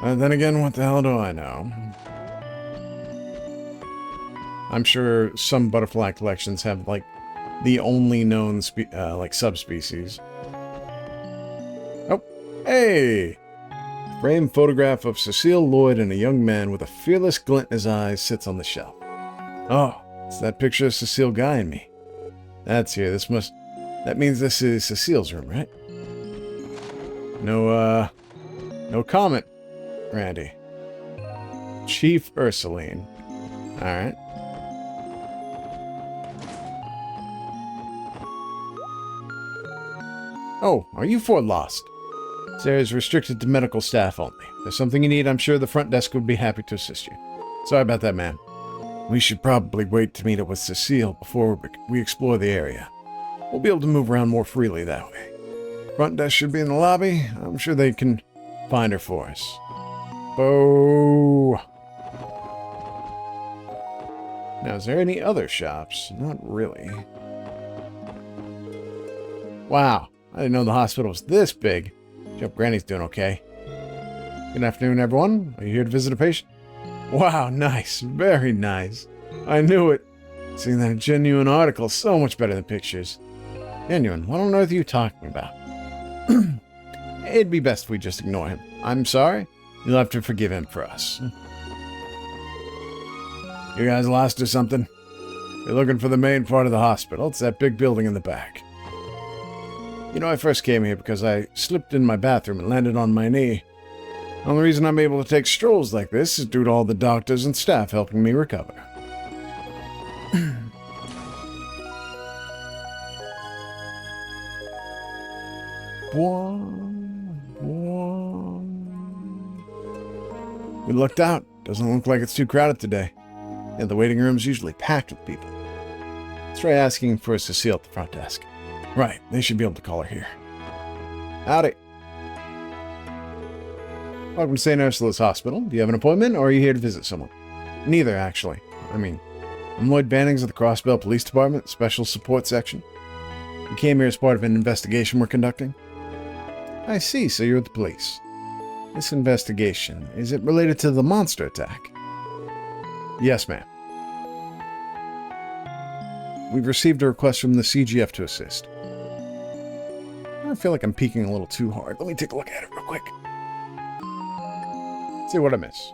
And then again, what the hell do I know? I'm sure some butterfly collections have, like, the only known, like, subspecies. Oh, hey! Framed photograph of Cecile, Lloyd, and a young man with a fearless glint in his eyes sits on the shelf. Oh, it's that picture of Cecile guying me. That's here. That means this is Cecile's room, right? No comment, Randy. Chief Ursuline. Alright. Oh, are you four lost? This area is restricted to medical staff only. If there's something you need, I'm sure the front desk would be happy to assist you. Sorry about that, ma'am. We should probably wait to meet up with Cecile before we explore the area. We'll be able to move around more freely that way. Front desk should be in the lobby. I'm sure they can find her for us. Oh. Now, is there any other shops? Not really. Wow. I didn't know the hospital was this big. Hope Granny's doing okay. Good afternoon, everyone. Are you here to visit a patient? Wow, nice. Very nice. I knew it. Seeing that genuine article is so much better than pictures. Genuine? What on earth are you talking about? It'd be best if we just ignore him. I'm sorry. You'll have to forgive him for us. You guys lost or something? You're looking for the main part of the hospital. It's that big building in the back. You know, I first came here because I slipped in my bathroom and landed on my knee. The only reason I'm able to take strolls like this is due to all the doctors and staff helping me recover. We looked out. Doesn't look like it's too crowded today. Yeah, the waiting room's usually packed with people. Let's try asking for Cecile at the front desk. Right, they should be able to call her here. Howdy. Welcome to St. Ursula's Hospital. Do you have an appointment, or are you here to visit someone? Neither, actually. I'm Lloyd Bannings of the Crossbell Police Department, Special Support Section. We came here as part of an investigation we're conducting. I see, so you're with the police. This investigation, is it related to the monster attack? Yes, ma'am. We've received a request from the CGF to assist. I feel like I'm peeking a little too hard. Let me take a look at it real quick. See what I miss.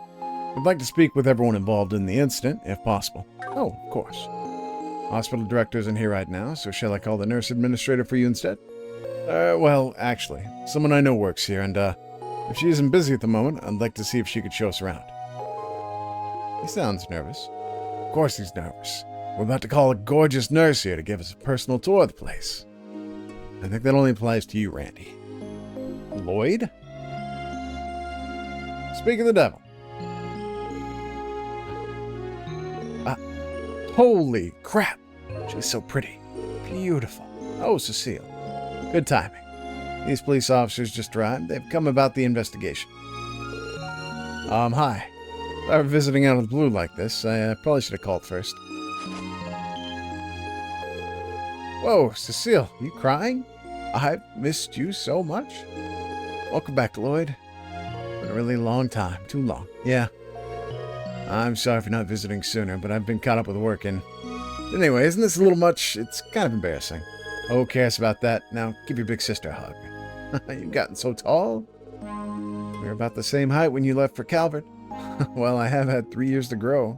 We'd like to speak with everyone involved in the incident, if possible. Oh, of course. Hospital director isn't here right now, so shall I call the nurse administrator for you instead? Well, actually, someone I know works here, and, if she isn't busy at the moment, I'd like to see if she could show us around. He sounds nervous. Of course he's nervous. We're about to call a gorgeous nurse here to give us a personal tour of the place. I think that only applies to you, Randy. Lloyd? Speak of the devil. Holy crap. She's so pretty. Beautiful. Oh, Cecile. Good timing. These police officers just arrived. They've come about the investigation. Hi. Sorry for visiting out of the blue like this. I probably should have called first. Whoa, Cecile, you crying? I've missed you so much. Welcome back, Lloyd. Been a really long time. Too long. Yeah. I'm sorry for not visiting sooner, but I've been caught up with work and... Anyway, isn't this a little much? It's kind of embarrassing. Oh, cares about that. Now, give your big sister a hug. You've gotten so tall. We were about the same height when you left for Calvert. Well, I have had 3 years to grow.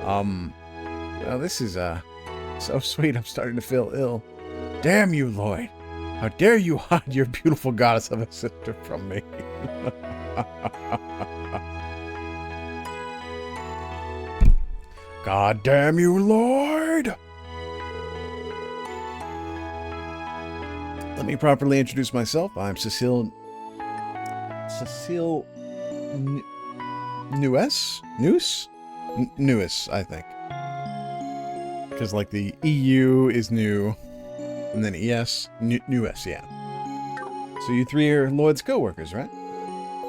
Well, this is, so sweet I'm starting to feel ill. Damn you, Lloyd. How dare you hide your beautiful goddess of a sister from me? God damn you, Lloyd! Let me properly introduce myself. I'm Cecile Newes? Newes, I think. Because, like, the EU is new, and then ES, Newes, yeah. So you three are Lloyd's co-workers, right?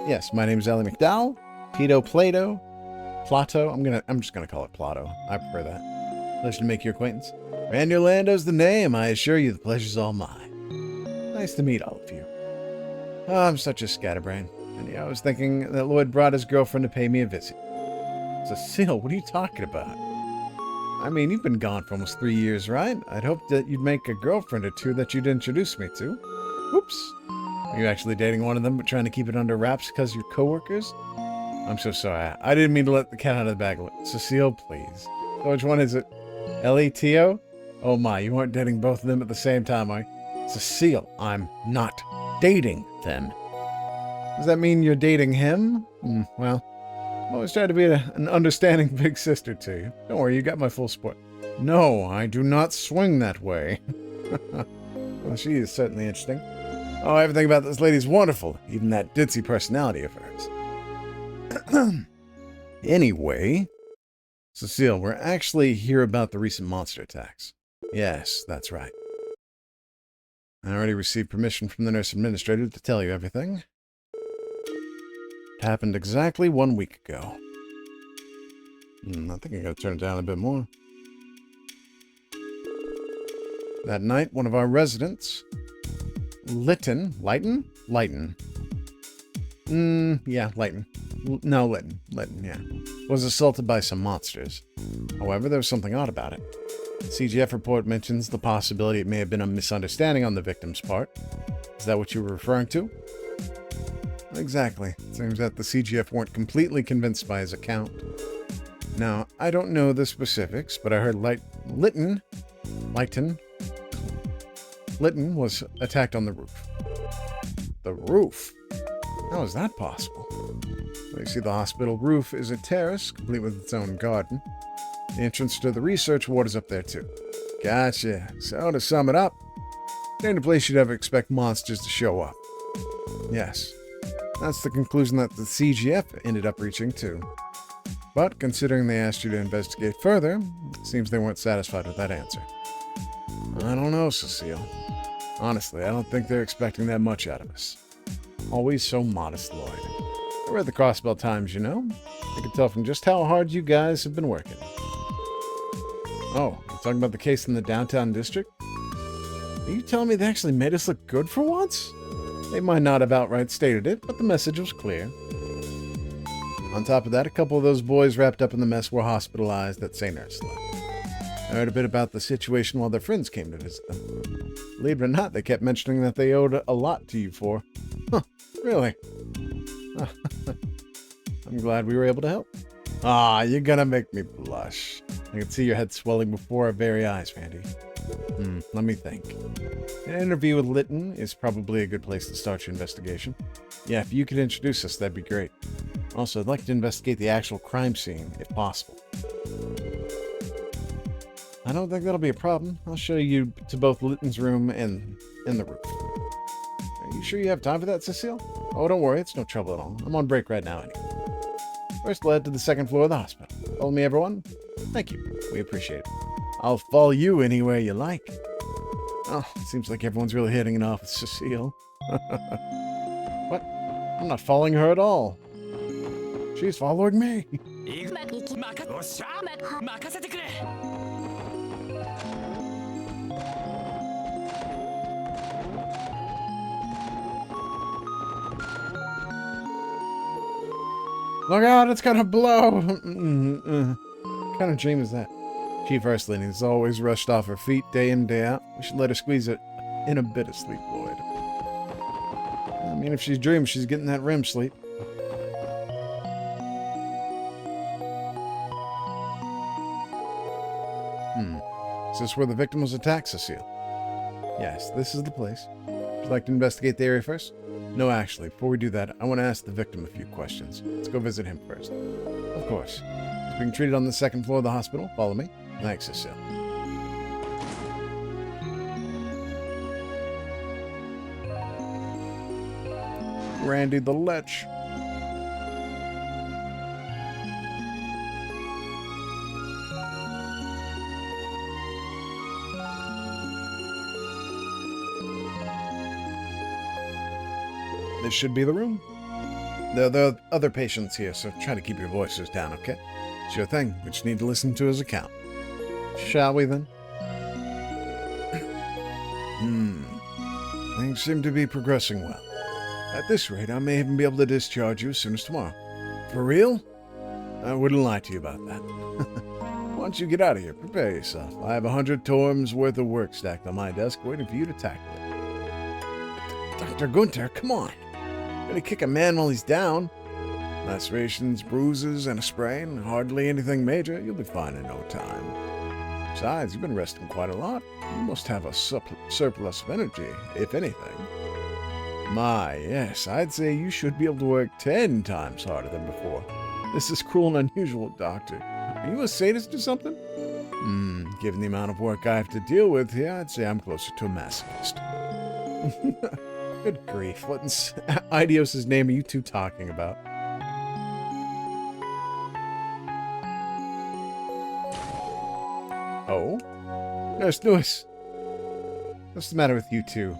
Yes, my name is Ellie McDowell. Plato. I'm just gonna call it Plato. I prefer that. Pleasure to make your acquaintance. Randy Orlando's the name. I assure you the pleasure's all mine. Nice to meet all of you. Oh, I'm such a scatterbrain. And yeah, I was thinking that Lloyd brought his girlfriend to pay me a visit. Cecile, what are you talking about? I mean, you've been gone for almost 3 years, right? I'd hoped that you'd make a girlfriend or two that you'd introduce me to. Oops. Are you actually dating one of them but trying to keep it under wraps because you're coworkers? I'm so sorry. I didn't mean to let the cat out of the bag. Cecile, please. So which one is it? L-E-T-O? Oh my, you weren't dating both of them at the same time, are you? Cecile, I'm not dating them. Does that mean you're dating him? Well, I always try to be an understanding big sister to you. Don't worry, you got my full support. No, I do not swing that way. Well, she is certainly interesting. Oh, everything about this lady's wonderful, even that ditzy personality of hers. Anyway, Cecile, we're actually here about the recent monster attacks. Yes, that's right. I already received permission from the nurse administrator to tell you everything. It happened exactly 1 week ago. I think I gotta turn it down a bit more. That night, one of our residents, Lytton, was assaulted by some monsters. However, there was something odd about it. The CGF report mentions the possibility it may have been a misunderstanding on the victim's part. Is that what you were referring to? Exactly. It seems that the CGF weren't completely convinced by his account. Now, I don't know the specifics, but I heard Lytton was attacked on the roof. The roof? How is that possible? Well, you see, the hospital roof is a terrace, complete with its own garden. The entrance to the research ward is up there, too. Gotcha. So, to sum it up, the only place you'd ever expect monsters to show up. Yes. That's the conclusion that the CGF ended up reaching, too. But, considering they asked you to investigate further, it seems they weren't satisfied with that answer. I don't know, Cecile. Honestly, I don't think they're expecting that much out of us. Always so modest, Lloyd. I read the Crossbell Times, you know. I can tell from just how hard you guys have been working. Oh, you're talking about the case in the downtown district? Are you telling me they actually made us look good for once? They might not have outright stated it, but the message was clear. On top of that, a couple of those boys wrapped up in the mess were hospitalized at St. Ursula. I heard a bit about the situation while their friends came to visit them. Believe it or not, they kept mentioning that they owed a lot to you four. Huh, really? I'm glad we were able to help. Ah, you're gonna make me blush. I can see your head swelling before our very eyes, Randy. Let me think. An interview with Lytton is probably a good place to start your investigation. Yeah, if you could introduce us, that'd be great. Also, I'd like to investigate the actual crime scene, if possible. I don't think that'll be a problem. I'll show you to both Lytton's room and the roof. Are you sure you have time for that, Cecile? Oh, don't worry, it's no trouble at all. I'm on break right now anyway. First, we'll head to the second floor of the hospital. Follow me, everyone? Thank you. We appreciate it. I'll follow you anywhere you like. Oh, it seems like everyone's really hitting it off with Cecile. What? I'm not following her at all. She's following me. Look out, it's gonna blow! What kind of dream is that? Chief Ursulas is always rushed off her feet day in, day out. We should let her squeeze it in a bit of sleep, Lloyd. I mean, if she's dreaming, she's getting that REM sleep. Is this where the victim was attacked, Cecile? Yes, this is the place. Would you like to investigate the area first? No, actually, before we do that, I want to ask the victim a few questions. Let's go visit him first. Of course. He's being treated on the second floor of the hospital. Follow me. Thanks, Cecile. Randy the Lech. This should be the room. There are other patients here, so try to keep your voices down, okay? Sure thing. We just need to listen to his account. Shall we, then? Things seem to be progressing well. At this rate, I may even be able to discharge you as soon as tomorrow. For real? I wouldn't lie to you about that. Once you get out of here, prepare yourself. I have 100 torms worth of work stacked on my desk waiting for you to tackle it. Dr. Gunther, come on. Gonna kick a man while he's down. Lacerations, bruises, and a sprain. Hardly anything major. You'll be fine in no time. Besides, you've been resting quite a lot. You must have a surplus of energy, if anything. My, yes, I'd say you should be able to work 10 times harder than before. This is cruel and unusual, Doctor. Are you a sadist or something? Given the amount of work I have to deal with here, I'd say I'm closer to a masochist. Good grief, what in Idios' name are you two talking about? Oh? Nurse Lewis. What's the matter with you two?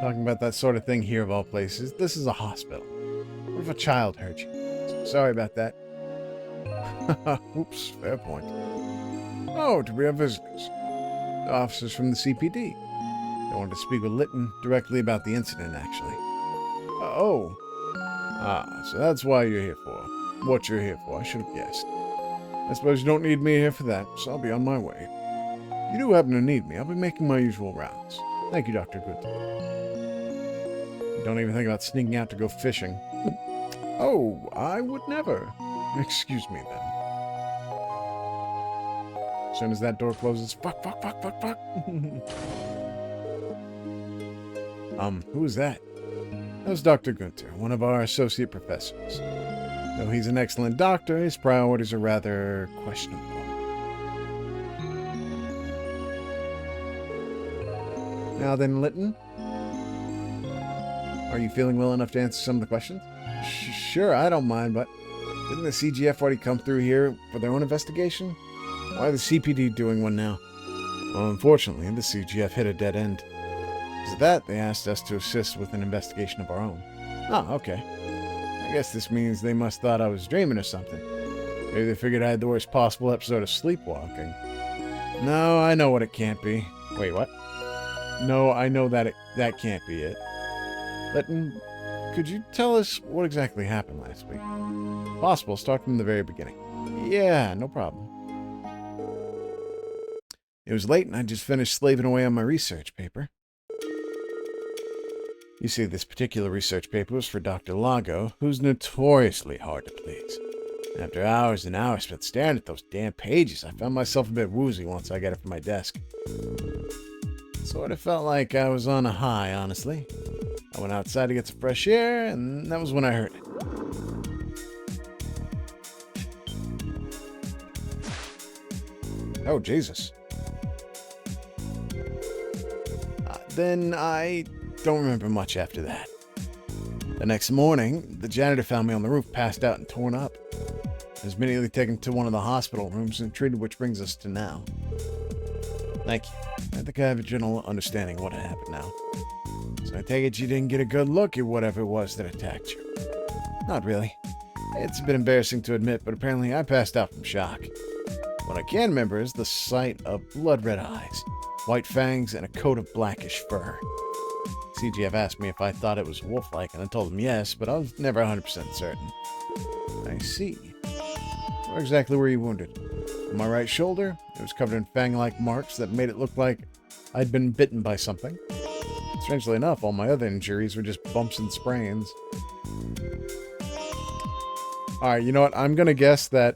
Talking about that sort of thing here of all places. This is a hospital. What if a child hurt you? Sorry about that. Oops, fair point. Oh, do we have visitors? The officers from the CPD. I wanted to speak with Litton directly about the incident, actually. So that's why you're here for. What you're here for, I should have guessed. I suppose you don't need me here for that, so I'll be on my way. If you do happen to need me, I'll be making my usual rounds. Thank you, Dr. Good. Don't even think about sneaking out to go fishing. Oh, I would never. Excuse me, then. As soon as that door closes, fuck. Who is that? That was Dr. Gunther, one of our associate professors. Though he's an excellent doctor, his priorities are rather questionable. Now then, Litton, are you feeling well enough to answer some of the questions? Sure, I don't mind, but didn't the CGF already come through here for their own investigation? Why are the CPD doing one now? Well, unfortunately, the CGF hit a dead end. Because of that, they asked us to assist with an investigation of our own. Oh, okay. I guess this means they must thought I was dreaming or something. Maybe they figured I had the worst possible episode of sleepwalking. No, I know what it can't be. Wait, what? No, I know that that can't be it. Litton, could you tell us what exactly happened last week? Possible, start from the very beginning. Yeah, no problem. It was late and I just finished slaving away on my research paper. You see, this particular research paper was for Dr. Lago, who's notoriously hard to please. After hours and hours spent staring at those damn pages, I found myself a bit woozy once I got it from my desk. Sort of felt like I was on a high, honestly. I went outside to get some fresh air, and that was when I heard it. Oh, Jesus. Then I don't remember much after that. The next morning, the janitor found me on the roof, passed out and torn up. I was immediately taken to one of the hospital rooms and treated, which brings us to now. Thank you. I think I have a general understanding of what had happened now. So I take it you didn't get a good look at whatever it was that attacked you. Not really. It's a bit embarrassing to admit, but apparently I passed out from shock. What I can remember is the sight of blood-red eyes, white fangs, and a coat of blackish fur. CGF asked me if I thought it was wolf-like, and I told him yes, but I was never 100% certain. I see. Where exactly were you wounded? On my right shoulder, it was covered in fang-like marks that made it look like I'd been bitten by something. Strangely enough, all my other injuries were just bumps and sprains. Alright, you know what? I'm gonna guess that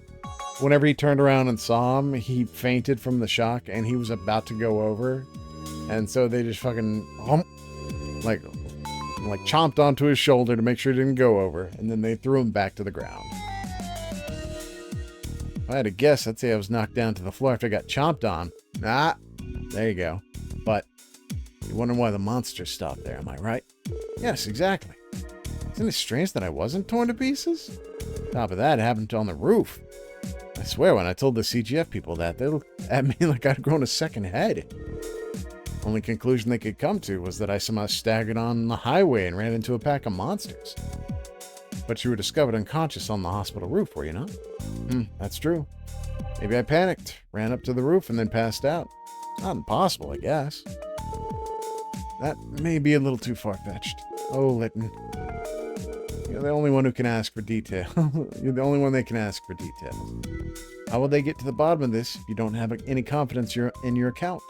whenever he turned around and saw him, he fainted from the shock and he was about to go over. And so they just fucking like chomped onto his shoulder to make sure he didn't go over, and then they threw him back to the ground. If I had to guess, I'd say I was knocked down to the floor after I got chomped on. Ah, there you go. But you wonder why the monster stopped there, am I right? Yes, exactly. Isn't it strange that I wasn't torn to pieces? Top of that, it happened on the roof. I swear, when I told the CGF people that, they looked at me like I'd grown a second head. Only conclusion they could come to was that I somehow staggered on the highway and ran into a pack of monsters. But you were discovered unconscious on the hospital roof, were you not? That's true. Maybe I panicked, ran up to the roof, and then passed out. It's not impossible, I guess. That may be a little too far-fetched. Oh, Lytton. You're the only one who can ask for detail. You're the only one they can ask for details. How will they get to the bottom of this if you don't have any confidence in your account?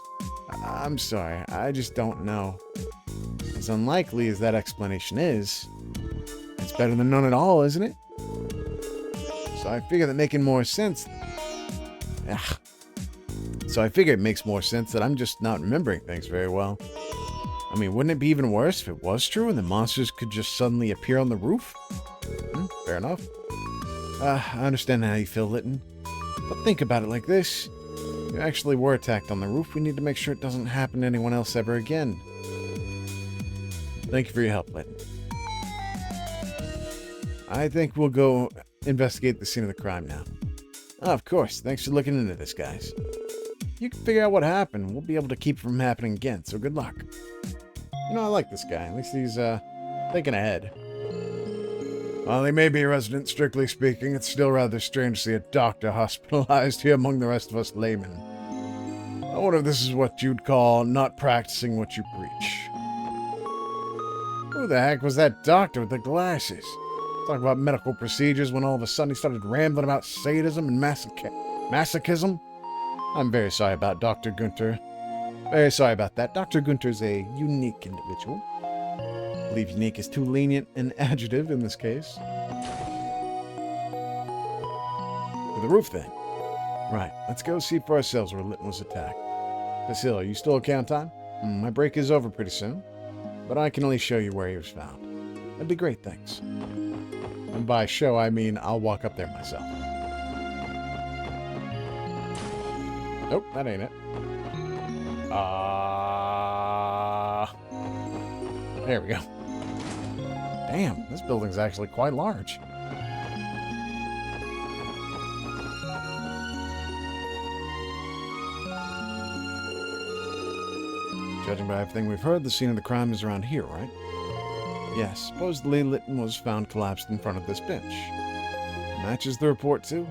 I'm sorry, I just don't know. As unlikely as that explanation is, it's better than none at all, isn't it? So I figure that making more sense... So I figure it makes more sense that I'm just not remembering things very well. I mean, wouldn't it be even worse if it was true and the monsters could just suddenly appear on the roof? Fair enough. I understand how you feel, Lytton. But think about it like this. If you actually were attacked on the roof, we need to make sure it doesn't happen to anyone else ever again. Thank you for your help, Lytton. I think we'll go investigate the scene of the crime now. Of course. Thanks for looking into this, guys. If you can figure out what happened, we'll be able to keep it from happening again, so good luck. You know, I like this guy. At least he's, thinking ahead. While he may be a resident, strictly speaking, it's still rather strange to see a doctor hospitalized here among the rest of us laymen. I wonder if this is what you'd call not practicing what you preach. Who the heck was that doctor with the glasses? Talk about medical procedures when all of a sudden he started rambling about sadism and masochism? I'm very sorry about Dr. Gunter. Very sorry about that. Dr. Gunter's a unique individual. I believe unique is too lenient an adjective in this case. To the roof, then. Right, let's go see for ourselves where Lytton was attacked. Basil, are you still okay on time? My break is over pretty soon, but I can only show you where he was found. That'd be great, thanks. And by show, I mean I'll walk up there myself. Nope, that ain't it. There we go. Damn, this building's actually quite large. Judging by everything we've heard, the scene of the crime is around here, right? Yes, supposedly Lytton was found collapsed in front of this bench. Matches the report, too.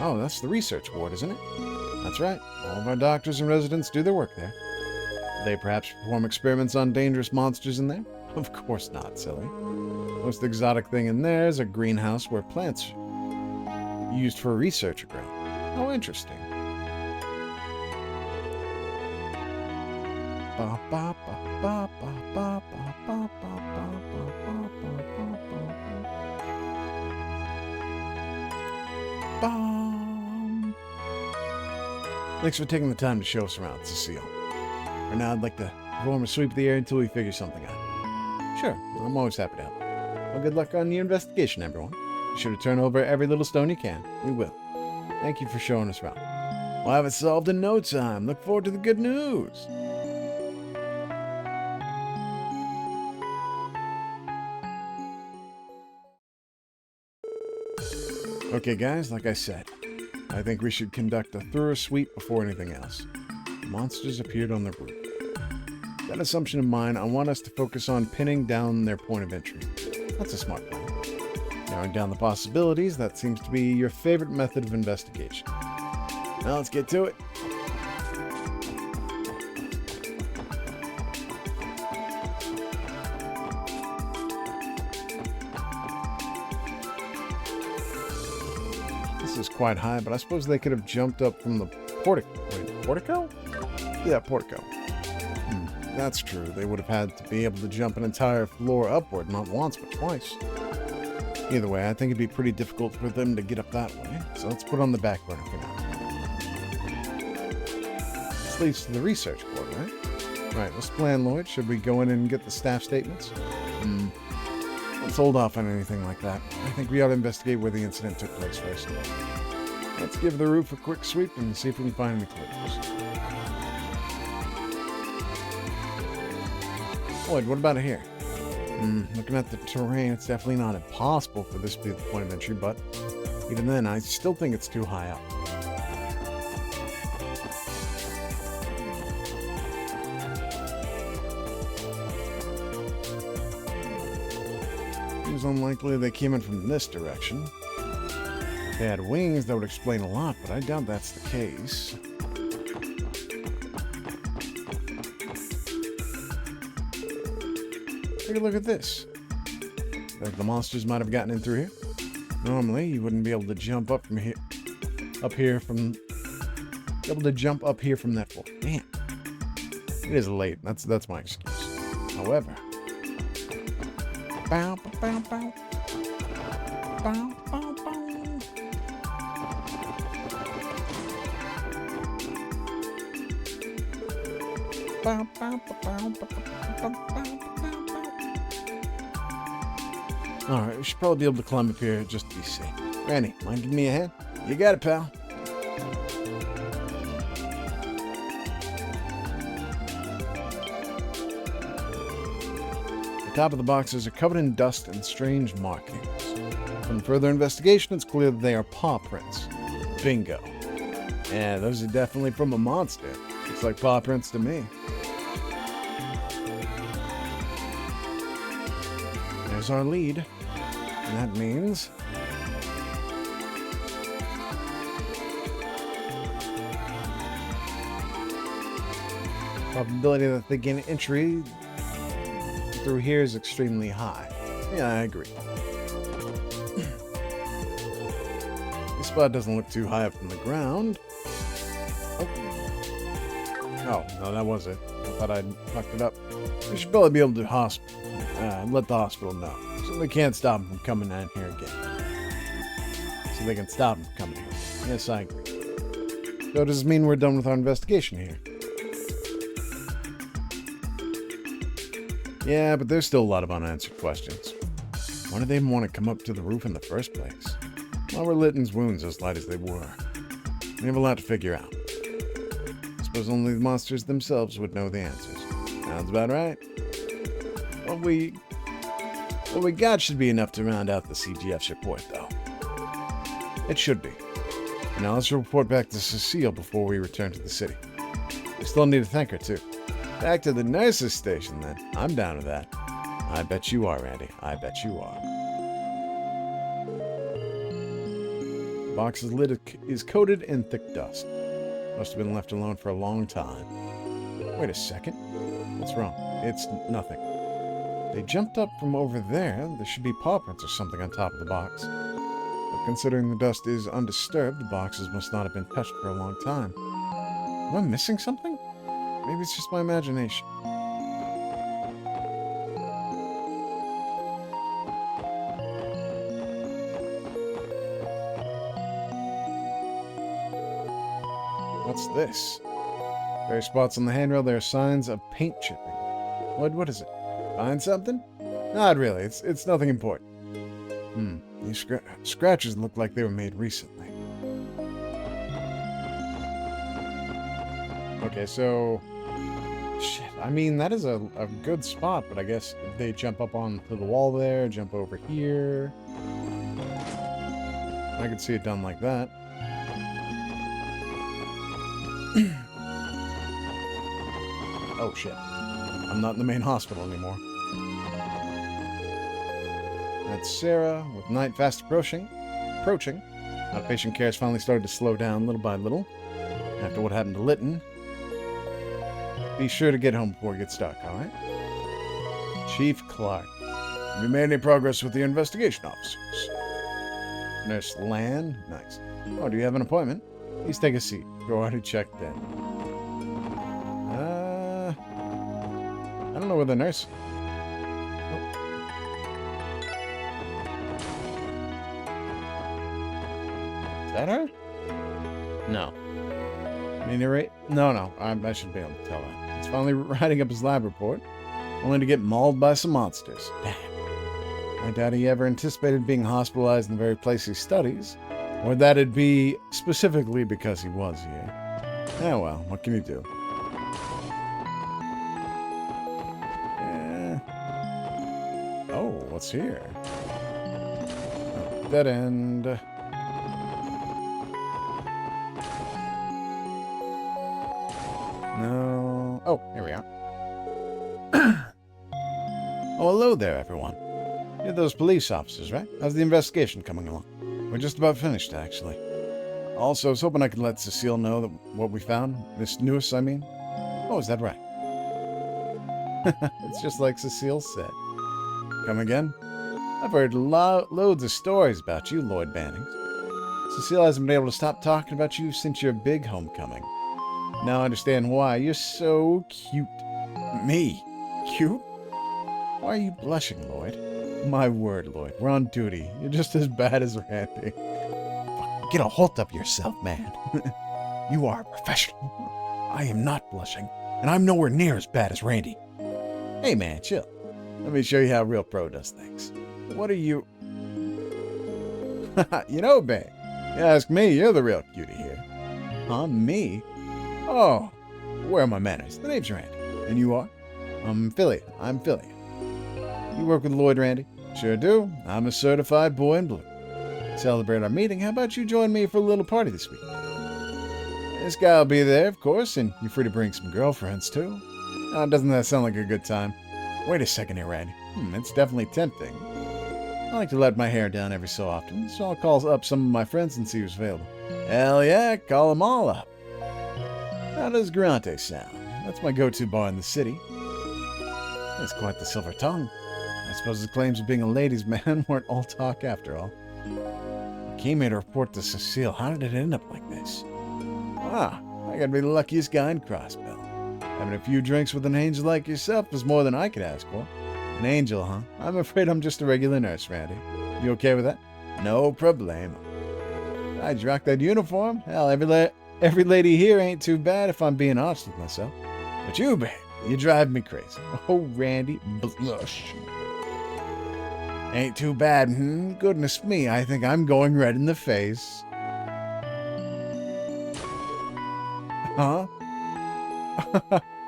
Oh, that's the research ward, isn't it? That's right. All of our doctors and residents do their work there. Do they perhaps perform experiments on dangerous monsters in there? Of course not, silly. Most exotic thing in there is a greenhouse where plants used for research are grown. How interesting. Ba, ba, ba, ba, ba, ba, ba, ba, ba, Bum. Thanks for taking the time to show us around, Cecile. For now, I'd like to perform a sweep of the air until we figure something out. Sure, I'm always happy to help. Well, good luck on your investigation, everyone. Be sure to turn over every little stone you can. We will. Thank you for showing us around. We'll have it solved in no time. Look forward to the good news. Okay, guys, like I said, I think we should conduct a thorough sweep before anything else. Monsters appeared on the roof. With that assumption in mind, I want us to focus on pinning down their point of entry. That's a smart plan. Narrowing down the possibilities, that seems to be your favorite method of investigation. Now let's get to it. This is quite high, but I suppose they could have jumped up from the portico. Wait, portico? Yeah, portico. That's true. They would have had to be able to jump an entire floor upward, not once, but twice. Either way, I think it'd be pretty difficult for them to get up that way, so let's put it on the back burner for now. leads to the research board, right? Right, let's plan, Lloyd. Should we go in and get the staff statements? Let's hold off on anything like that. I think we ought to investigate where the incident took place first. Let's give the roof a quick sweep and see if we can find any clues. Lloyd, what about here? Looking at the terrain, it's definitely not impossible for this to be the point of entry, but even then, I still think it's too high up. Seems unlikely they came in from this direction. If they had wings, that would explain a lot, but I doubt that's the case. Take a look at this. Like the monsters might have gotten in through here. Normally, you wouldn't be able to jump up from here, from that floor. Man, it is late. That's my excuse. However, bow, bow, bow, bow, bow, bow. Bow, bow, bow, bow, bow, bow, bow. Alright, we should probably be able to climb up here just to be safe. Randy, mind giving me a hand? You got it, pal. The top of the boxes are covered in dust and strange markings. From further investigation, it's clear that they are paw prints. Bingo. Yeah, those are definitely from a monster. Looks like paw prints to me. There's our lead. And that means probability that they gain entry through here is extremely high. Yeah, I agree. This spot doesn't look too high up from the ground. Oh, no, that was it. I thought I'd fucked it up. We should probably be able to let the hospital know, so they can't stop them from coming down here again. So they can stop them from coming here. Yes, I agree. So does this mean we're done with our investigation here? Yeah, but there's still a lot of unanswered questions. Why did they even want to come up to the roof in the first place? Why were Litton's wounds as light as they were? We have a lot to figure out. I suppose only the monsters themselves would know the answers. Sounds about right. What we got should be enough to round out the CGF's report, though. It should be. And now let's report back to Cecile before we return to the city. We still need to thank her, too. Back to the nurse's station, then. I'm down with that. I bet you are, Randy. I bet you are. The box's lid is coated in thick dust. Must have been left alone for a long time. Wait a second. What's wrong? It's nothing. They jumped up from over there. There should be paw prints or something on top of the box. But considering the dust is undisturbed, the boxes must not have been touched for a long time. Am I missing something? Maybe it's just my imagination. What's this? Various spots on the handrail, there are signs of paint chipping. What is it? Find something? Not really. It's nothing important. These scratches look like they were made recently. Okay, so... Shit, I mean, that is a good spot, but I guess if they jump up onto the wall there, jump over here... I could see it done like that. Oh, shit. I'm not in the main hospital anymore. That's Sarah, with night fast approaching. Outpatient care has finally started to slow down little by little. After what happened to Litton. Be sure to get home before it gets dark, alright? Chief Clark. Have you made any progress with the investigation officers? Nurse Land? Nice. Oh, do you have an appointment? Please take a seat. You're already checked in. I don't know where the nurse... Is that her? No. No, I shouldn't be able to tell that. He's finally writing up his lab report, only to get mauled by some monsters. Damn. I doubt he ever anticipated being hospitalized in the very place he studies, or that it'd be specifically because he was here. Oh well, what can you do? Oh, what's here? Oh, dead end. No. Oh, here we are. Oh, hello there, everyone. You're those police officers, right? How's the investigation coming along? We're just about finished, actually. Also, I was hoping I could let Cecile know that what we found. Miss Newis, I mean. Oh, is that right? It's just like Cecile said. Come again? I've heard loads of stories about you, Lloyd Bannings. Cecile hasn't been able to stop talking about you since your big homecoming. Now I understand why. You're so cute. Me? Cute? Why are you blushing, Lloyd? My word, Lloyd. We're on duty. You're just as bad as Randy. Get a hold of yourself, man. You are a professional. I am not blushing, and I'm nowhere near as bad as Randy. Hey, man, chill. Let me show you how a real pro does things. What are you... You know, babe. You ask me, you're the real cutie here. Huh? Me? Oh, where are my manners? The name's Randy. And you are? I'm Philly. You work with Lloyd, Randy? Sure do. I'm a certified boy in blue. To celebrate our meeting, how about you join me for a little party this week? This guy will be there, of course, and you're free to bring some girlfriends, too. Doesn't that sound like a good time? Wait a second here, Randy. It's definitely tempting. I like to let my hair down every so often, so I'll call up some of my friends and see who's available. Hell yeah, call them all up. How does Grante sound? That's my go-to bar in the city. That's quite the silver tongue. I suppose his claims of being a ladies' man weren't all talk after all. He made a report to Cecile. How did it end up like this? I gotta be the luckiest guy in Crossbell. Having a few drinks with an angel like yourself is more than I could ask for. An angel, huh? I'm afraid I'm just a regular nurse, Randy. You okay with that? No problemo. I'd rock that uniform. Hell, every lady here ain't too bad if I'm being honest with myself. But you, babe, you drive me crazy. Oh, Randy, blush. Ain't too bad, Goodness me, I think I'm going red in the face. Huh?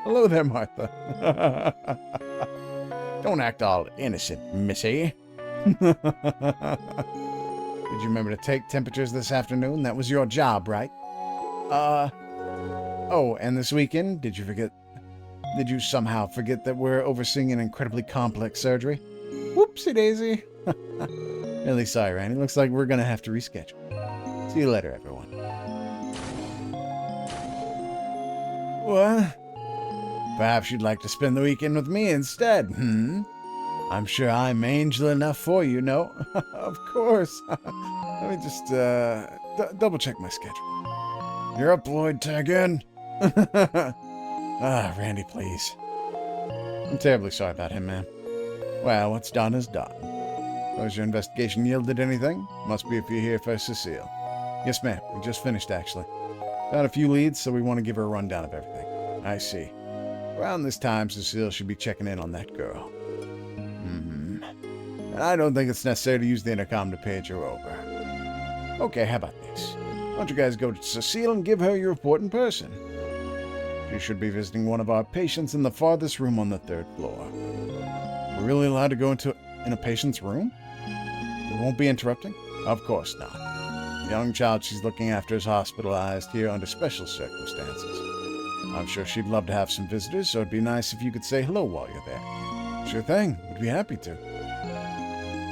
Hello there, Martha. Don't act all innocent, missy. Did you remember to take temperatures this afternoon? That was your job, right? Oh, and this weekend, did you somehow forget that we're overseeing an incredibly complex surgery? Whoopsie daisy. Really sorry, Randy. Looks like we're gonna have to reschedule. See you later, everyone. What? Perhaps you'd like to spend the weekend with me instead, I'm sure I'm angel enough for you, no? Of course. Let me just, double-check my schedule. You're up, Lloyd, tag in. Randy, please. I'm terribly sorry about him, man. Well, what's done is done. Has your investigation yielded anything? Must be if you're here for Cecile. Yes, ma'am. We just finished, actually. Found a few leads, so we want to give her a rundown of everything. I see. Around this time, Cecile should be checking in on that girl. And I don't think it's necessary to use the intercom to page her over. Okay, how about this? Why don't you guys go to Cecile and give her your report in person? She should be visiting one of our patients in the farthest room on the 3rd floor. We're really allowed to go in a patient's room? We won't be interrupting? Of course not. The young child she's looking after is hospitalized here under special circumstances. I'm sure she'd love to have some visitors, so it'd be nice if you could say hello while you're there. Sure thing. We'd be happy to.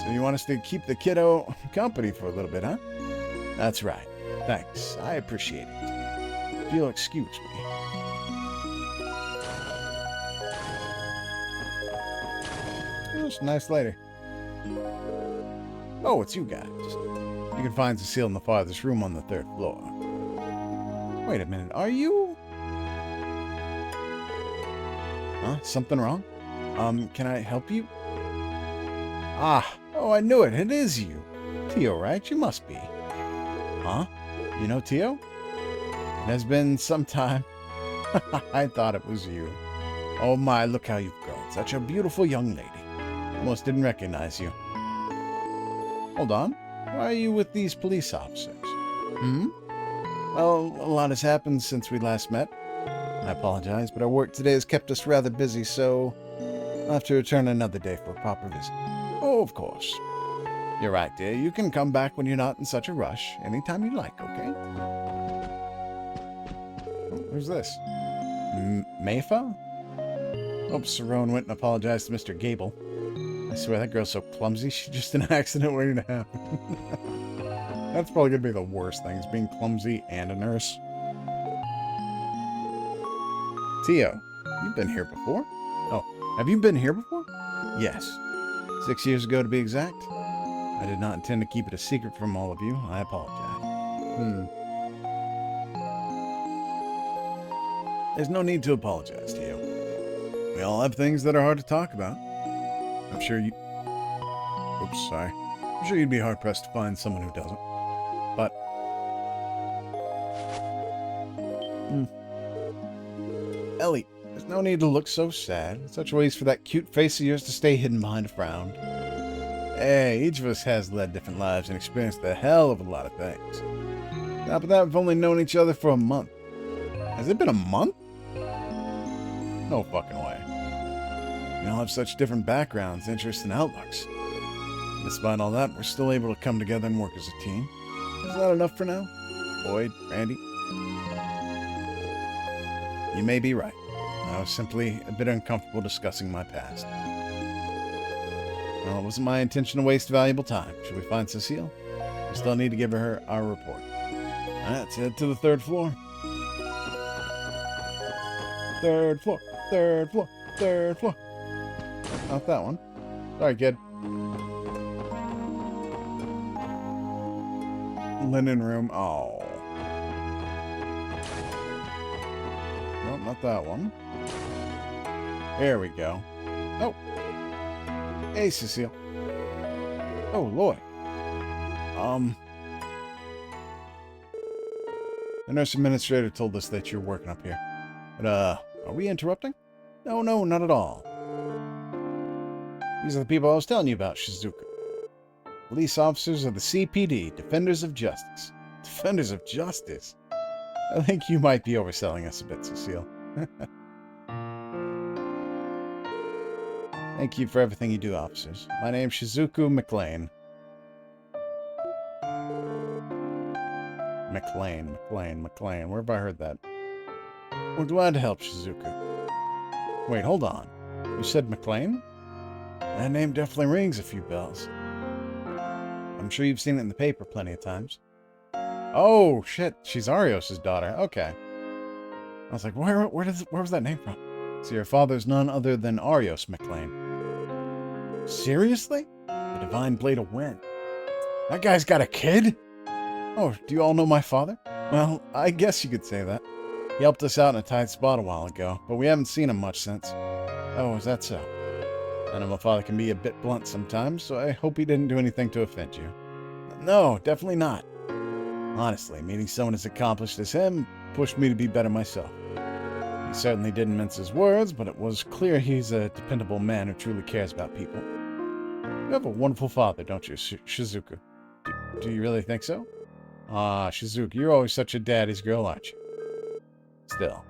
So you want us to keep the kiddo company for a little bit, huh? That's right. Thanks. I appreciate it. If you'll excuse me. Oh, it's a nice lady. Oh, it's you guys. You can find Cecile in the farthest room on the 3rd floor. Wait a minute. Are you... Huh? Something wrong? Can I help you? Oh, I knew it. It is you. Tio, right? You must be. Huh? You know Tio? It has been some time. I thought it was you. Oh my, look how you've grown. Such a beautiful young lady. Almost didn't recognize you. Hold on. Why are you with these police officers? Hmm? Well, a lot has happened since we last met. I apologize, but our work today has kept us rather busy, so I'll have to return another day for a proper visit. Oh, of course. You're right, dear. You can come back when you're not in such a rush. Anytime you like, okay? Who's this? Mayfa? Oops, Saron went and apologized to Mr. Gable. I swear, that girl's so clumsy. She's just an accident waiting to happen. That's probably going to be the worst thing, is being clumsy and a nurse. Tio, you've been here before? Oh, have you been here before? Yes. 6 years ago, to be exact. I did not intend to keep it a secret from all of you. I apologize. There's no need to apologize, Tio. We all have things that are hard to talk about. I'm sure you... Oops, sorry. I'm sure you'd be hard-pressed to find someone who doesn't. But... Ellie, there's no need to look so sad. Such ways for that cute face of yours to stay hidden behind a frown. Hey, each of us has led different lives and experienced the hell of a lot of things. Not but that we've only known each other for a month. Has it been a month? No fucking way. We all have such different backgrounds, interests, and outlooks. Despite all that, we're still able to come together and work as a team. Is that enough for now? Lloyd, Randy? You may be right. I was simply a bit uncomfortable discussing my past. Well, it wasn't my intention to waste valuable time. Should we find Cecile? We still need to give her our report. Let's head to the 3rd floor. 3rd floor, 3rd floor, 3rd floor. Not that one. Sorry, kid. Linen room. Oh. No, not that one. There we go. Oh. Hey, Cecile. Oh, Lloyd. The nurse administrator told us that you're working up here. But, are we interrupting? No, not at all. These are the people I was telling you about, Shizuka. Police officers of the CPD, Defenders of Justice. Defenders of Justice? I think you might be overselling us a bit, Cecile. Thank you for everything you do, officers. My name's Shizuku McLean. McLean. Where have I heard that? We're glad to help, Shizuku. Wait, hold on. You said McLean? That name definitely rings a few bells. I'm sure you've seen it in the paper plenty of times. Oh, shit. She's Arios' daughter. Okay. I was like, where was that name from? So your father's none other than Arios McLean. Seriously? The Divine Blade of Wind. That guy's got a kid? Oh, do you all know my father? Well, I guess you could say that. He helped us out in a tight spot a while ago, but we haven't seen him much since. Oh, is that so? I know my father can be a bit blunt sometimes, so I hope he didn't do anything to offend you. No, definitely not. Honestly, meeting someone as accomplished as him pushed me to be better myself. He certainly didn't mince his words, but it was clear he's a dependable man who truly cares about people. You have a wonderful father, don't you, Shizuku? Do you really think so? Ah, Shizuku, you're always such a daddy's girl, aren't you? Still,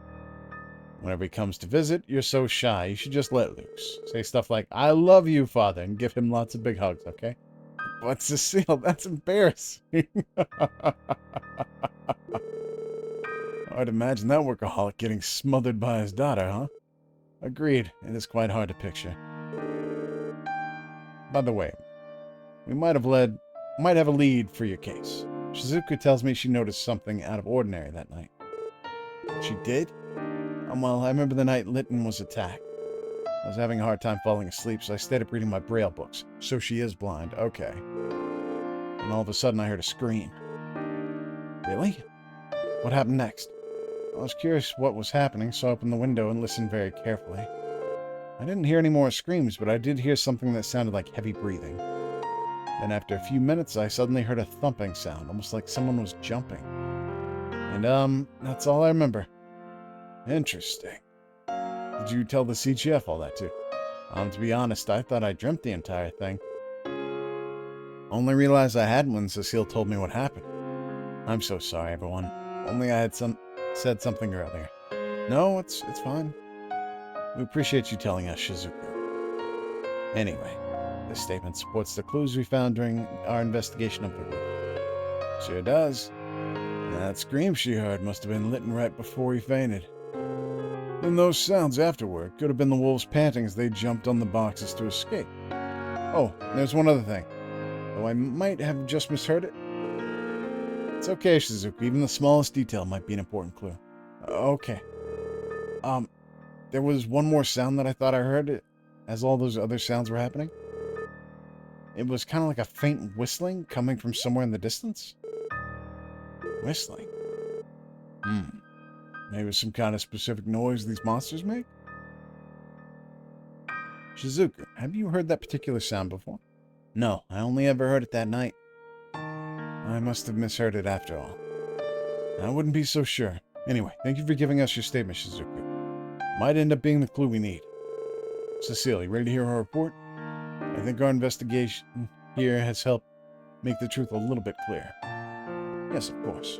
whenever he comes to visit, you're so shy. You should just let loose. Say stuff like, I love you, father, and give him lots of big hugs, okay? But Cecile, that's embarrassing. I'd imagine that workaholic getting smothered by his daughter, huh? Agreed. It is quite hard to picture. By the way, we might have a lead for your case. Shizuku tells me she noticed something out of ordinary that night. She did? Well, I remember the night Lytton was attacked. I was having a hard time falling asleep, so I stayed up reading my Braille books. So she is blind. Okay. And all of a sudden, I heard a scream. Really? What happened next? I was curious what was happening, so I opened the window and listened very carefully. I didn't hear any more screams, but I did hear something that sounded like heavy breathing. Then after a few minutes, I suddenly heard a thumping sound, almost like someone was jumping. And, that's all I remember. Interesting. Did you tell the CGF all that, too? To be honest, I thought I dreamt the entire thing. Only realized I hadn't when Cecile told me what happened. I'm so sorry, everyone. Only I had said something earlier. No, it's fine. We appreciate you telling us, Shizuku. Anyway, this statement supports the clues we found during our investigation of the roof. Sure does. That scream she heard must have been lit right before he fainted. And those sounds afterward could have been the wolves panting as they jumped on the boxes to escape. Oh, there's one other thing. Though I might have just misheard it. It's okay, Shizuku. Even the smallest detail might be an important clue. Okay. There was one more sound that I thought I heard as all those other sounds were happening. It was kind of like a faint whistling coming from somewhere in the distance. Whistling? Maybe it's some kind of specific noise these monsters make? Shizuku, have you heard that particular sound before? No, I only ever heard it that night. I must have misheard it after all. I wouldn't be so sure. Anyway, thank you for giving us your statement, Shizuku. Might end up being the clue we need. Cecile, you ready to hear our report? I think our investigation here has helped make the truth a little bit clearer. Yes, of course.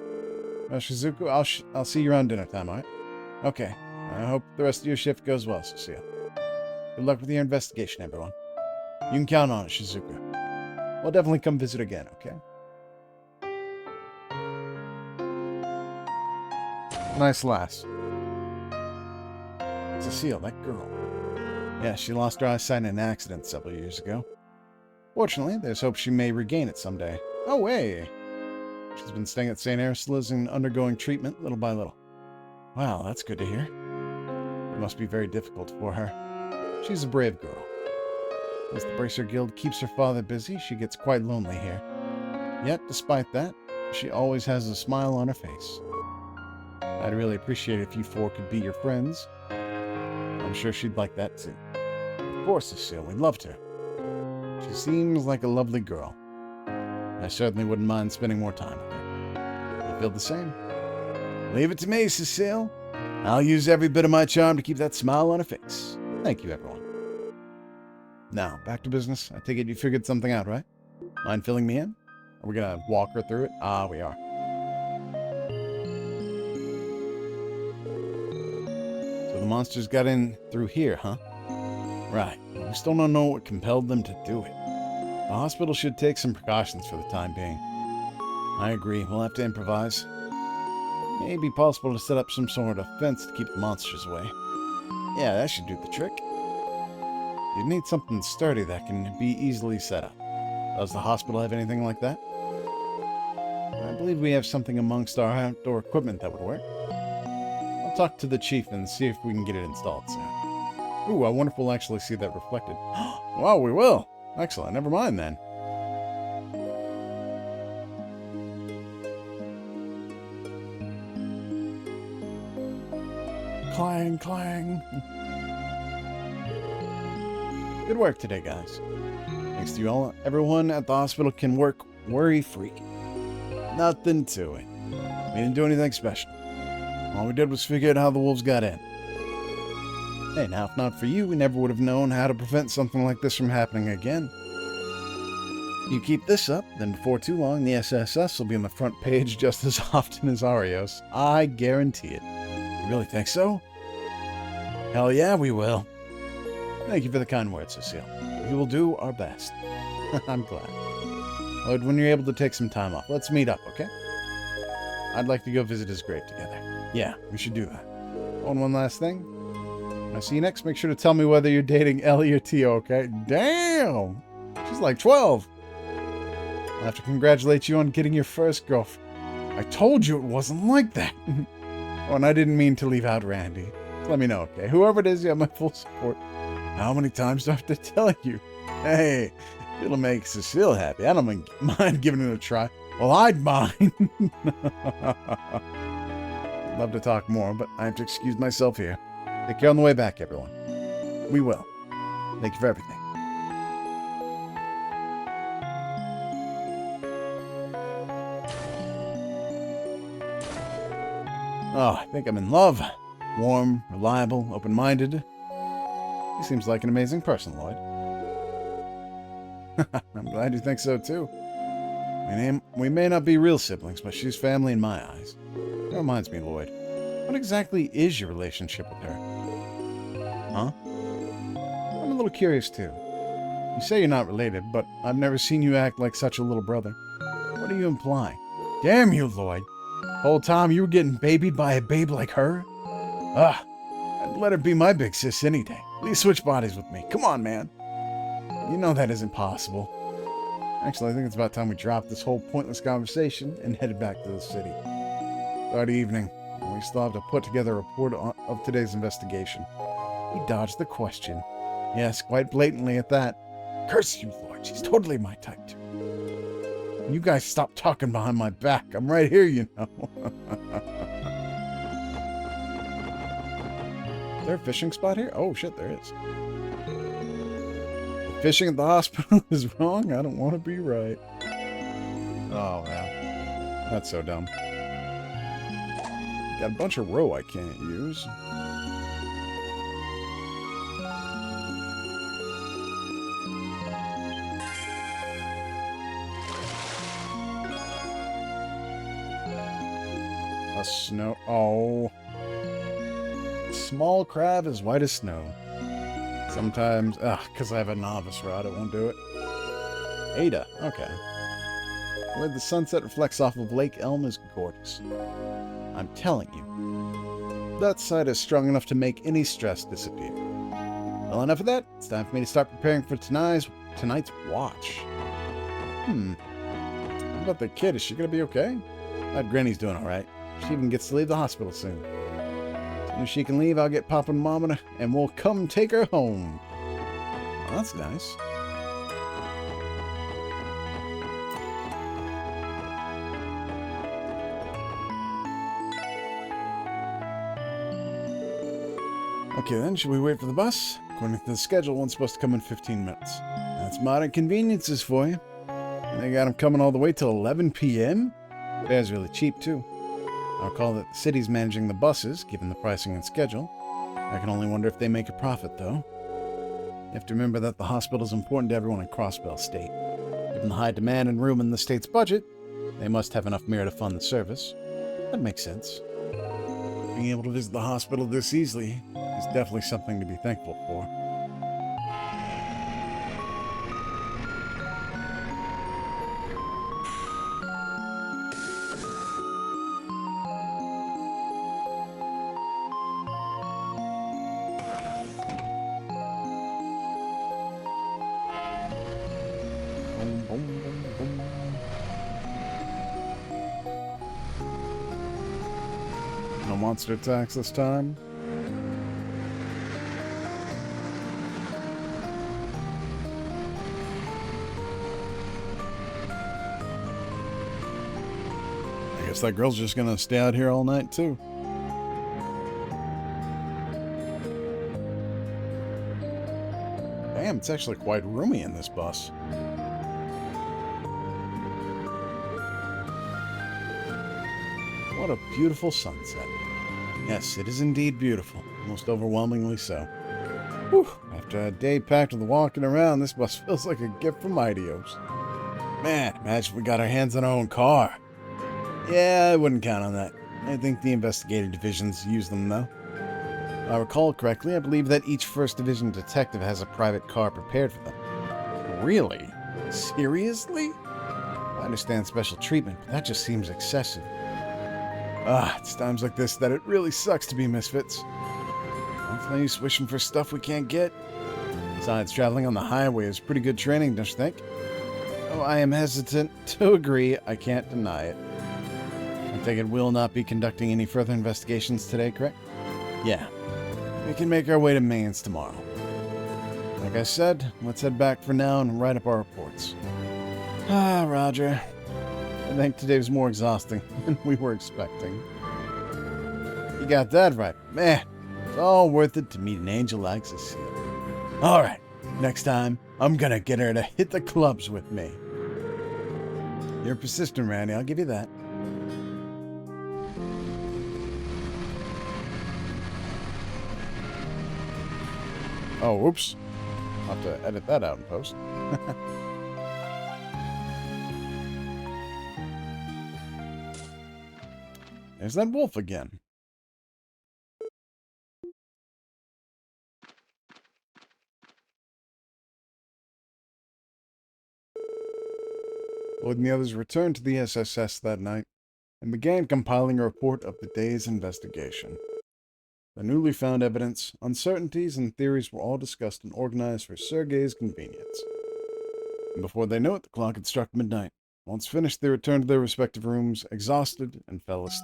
Shizuku, I'll see you around dinner time, alright? Okay. I hope the rest of your shift goes well, Cecile. Good luck with your investigation, everyone. You can count on it, Shizuku. We'll definitely come visit again, okay? Nice lass. Cecile, that girl. Yeah, she lost her eyesight in an accident several years ago. Fortunately, there's hope she may regain it someday. Oh, way! She's been staying at St. Ursulas and undergoing treatment little by little. Wow, that's good to hear. It must be very difficult for her. She's a brave girl. As the Bracer Guild keeps her father busy, she gets quite lonely here. Yet, despite that, she always has a smile on her face. I'd really appreciate it if you four could be your friends. I'm sure she'd like that too. Of course, Cecile, we'd love to. She seems like a lovely girl. I certainly wouldn't mind spending more time with her. You feel the same? Leave it to me, Cecile. I'll use every bit of my charm to keep that smile on her face. Thank you, everyone. Now, back to business. I take it you figured something out, right? Mind filling me in? Are we gonna walk her through it? Ah, we are. So the monsters got in through here, huh? Right. We still don't know what compelled them to do it. The hospital should take some precautions for the time being. I agree. We'll have to improvise. It may be possible to set up some sort of fence to keep the monsters away. Yeah, that should do the trick. You'd need something sturdy that can be easily set up. Does the hospital have anything like that? I believe we have something amongst our outdoor equipment that would work. I'll talk to the chief and see if we can get it installed soon. Ooh, I wonder if we'll actually see that reflected. Wow, we will! Excellent, never mind then. Clang, clang. Good work today, guys. Thanks to you all, everyone at the hospital can work worry-free. Nothing to it. We didn't do anything special. All we did was figure out how the wolves got in. Hey, now if not for you, we never would have known how to prevent something like this from happening again. You keep this up, then before too long, the SSS will be on the front page just as often as Arios. I guarantee it. You really think so? Hell yeah, we will. Thank you for the kind words, Cecile. We will do our best. I'm glad. Lloyd, when you're able to take some time off, let's meet up, okay? I'd like to go visit his grave together. Yeah, we should do that. Oh, and one last thing. When I see you next, make sure to tell me whether you're dating Ellie or Tio, okay? Damn! She's like 12. I'll have to congratulate you on getting your first girlfriend. I told you it wasn't like that. Oh, and I didn't mean to leave out Randy. Let me know, okay? Whoever it is, you have my full support. How many times do I have to tell you? Hey, it'll make Cecile happy. I don't mind giving it a try. Well, I'd mind. I'd love to talk more, but I have to excuse myself here. Take care on the way back, everyone. We will. Thank you for everything. Oh, I think I'm in love. Warm, reliable, open-minded. He seems like an amazing person, Lloyd. I'm glad you think so, too. We may not be real siblings, but she's family in my eyes. That reminds me, Lloyd. What exactly is your relationship with her? Huh? I'm a little curious, too. You say you're not related, but I've never seen you act like such a little brother. What do you imply? Damn you, Lloyd. The whole time you were getting babied by a babe like her? Ah, I'd let her be my big sis any day. Please switch bodies with me. Come on, man. You know that isn't possible. Actually, I think it's about time we dropped this whole pointless conversation and headed back to the city. Friday evening, and we still have to put together a report of today's investigation. He dodged the question. Yes, quite blatantly at that. Curse you, Lloyd. She's totally my type, too. You guys stop talking behind my back. I'm right here, you know. Is there a fishing spot here? Oh, shit, there is. If fishing at the hospital is wrong, I don't want to be right. Oh, man. That's so dumb. Got a bunch of row I can't use. A snow... Oh. Small crab as white as snow. Sometimes... because I have a novice rod, it won't do it. Ada. Okay. Where the sunset reflects off of Lake Elm is gorgeous. I'm telling you. That sight is strong enough to make any stress disappear. Well, enough of that. It's time for me to start preparing for tonight's watch. What about the kid? Is she going to be okay? That Granny's doing all right. She even gets to leave the hospital soon. As soon as she can leave, I'll get Papa and Mama and we'll come take her home. Well, that's nice. Okay then, should we wait for the bus? According to the schedule, one's supposed to come in 15 minutes. That's modern conveniences for you. And they got them coming all the way till 11 p.m.? Fare's really cheap, too. I recall that the city's managing the buses, given the pricing and schedule. I can only wonder if they make a profit, though. You have to remember that the hospital is important to everyone in Crossbell State. Given the high demand and room in the state's budget, they must have enough mirror to fund the service. That makes sense. Being able to visit the hospital this easily is definitely something to be thankful for. No monster attacks this time. I guess that girl's just gonna stay out here all night, too. Damn, it's actually quite roomy in this bus. What a beautiful sunset. Yes, it is indeed beautiful. Most overwhelmingly so. Whew. After a day packed with walking around, this bus feels like a gift from Ideos. Man, imagine if we got our hands on our own car. Yeah, I wouldn't count on that. I think the investigative divisions use them, though. If I recall correctly, I believe that each 1st Division detective has a private car prepared for them. Really? Seriously? I understand special treatment, but that just seems excessive. It's times like this that it really sucks to be misfits. It's no use wishing for stuff we can't get. Besides, traveling on the highway is pretty good training, don't you think? Oh, I am hesitant to agree. I can't deny it. I think it will not be conducting any further investigations today, correct? Yeah. We can make our way to Mainz tomorrow. Like I said, let's head back for now and write up our reports. Roger. I think today was more exhausting than we were expecting. You got that right. Man, it's all worth it to meet an angel like Cecile. Alright, next time, I'm gonna get her to hit the clubs with me. You're persistent, Randy, I'll give you that. Oh, whoops. I'll have to edit that out in post. There's that wolf again. Lloyd and the others returned to the SSS that night and began compiling a report of the day's investigation. The newly found evidence, uncertainties, and theories were all discussed and organized for Sergei's convenience. And before they knew it, the clock had struck midnight. Once finished, they returned to their respective rooms, exhausted, and fell asleep.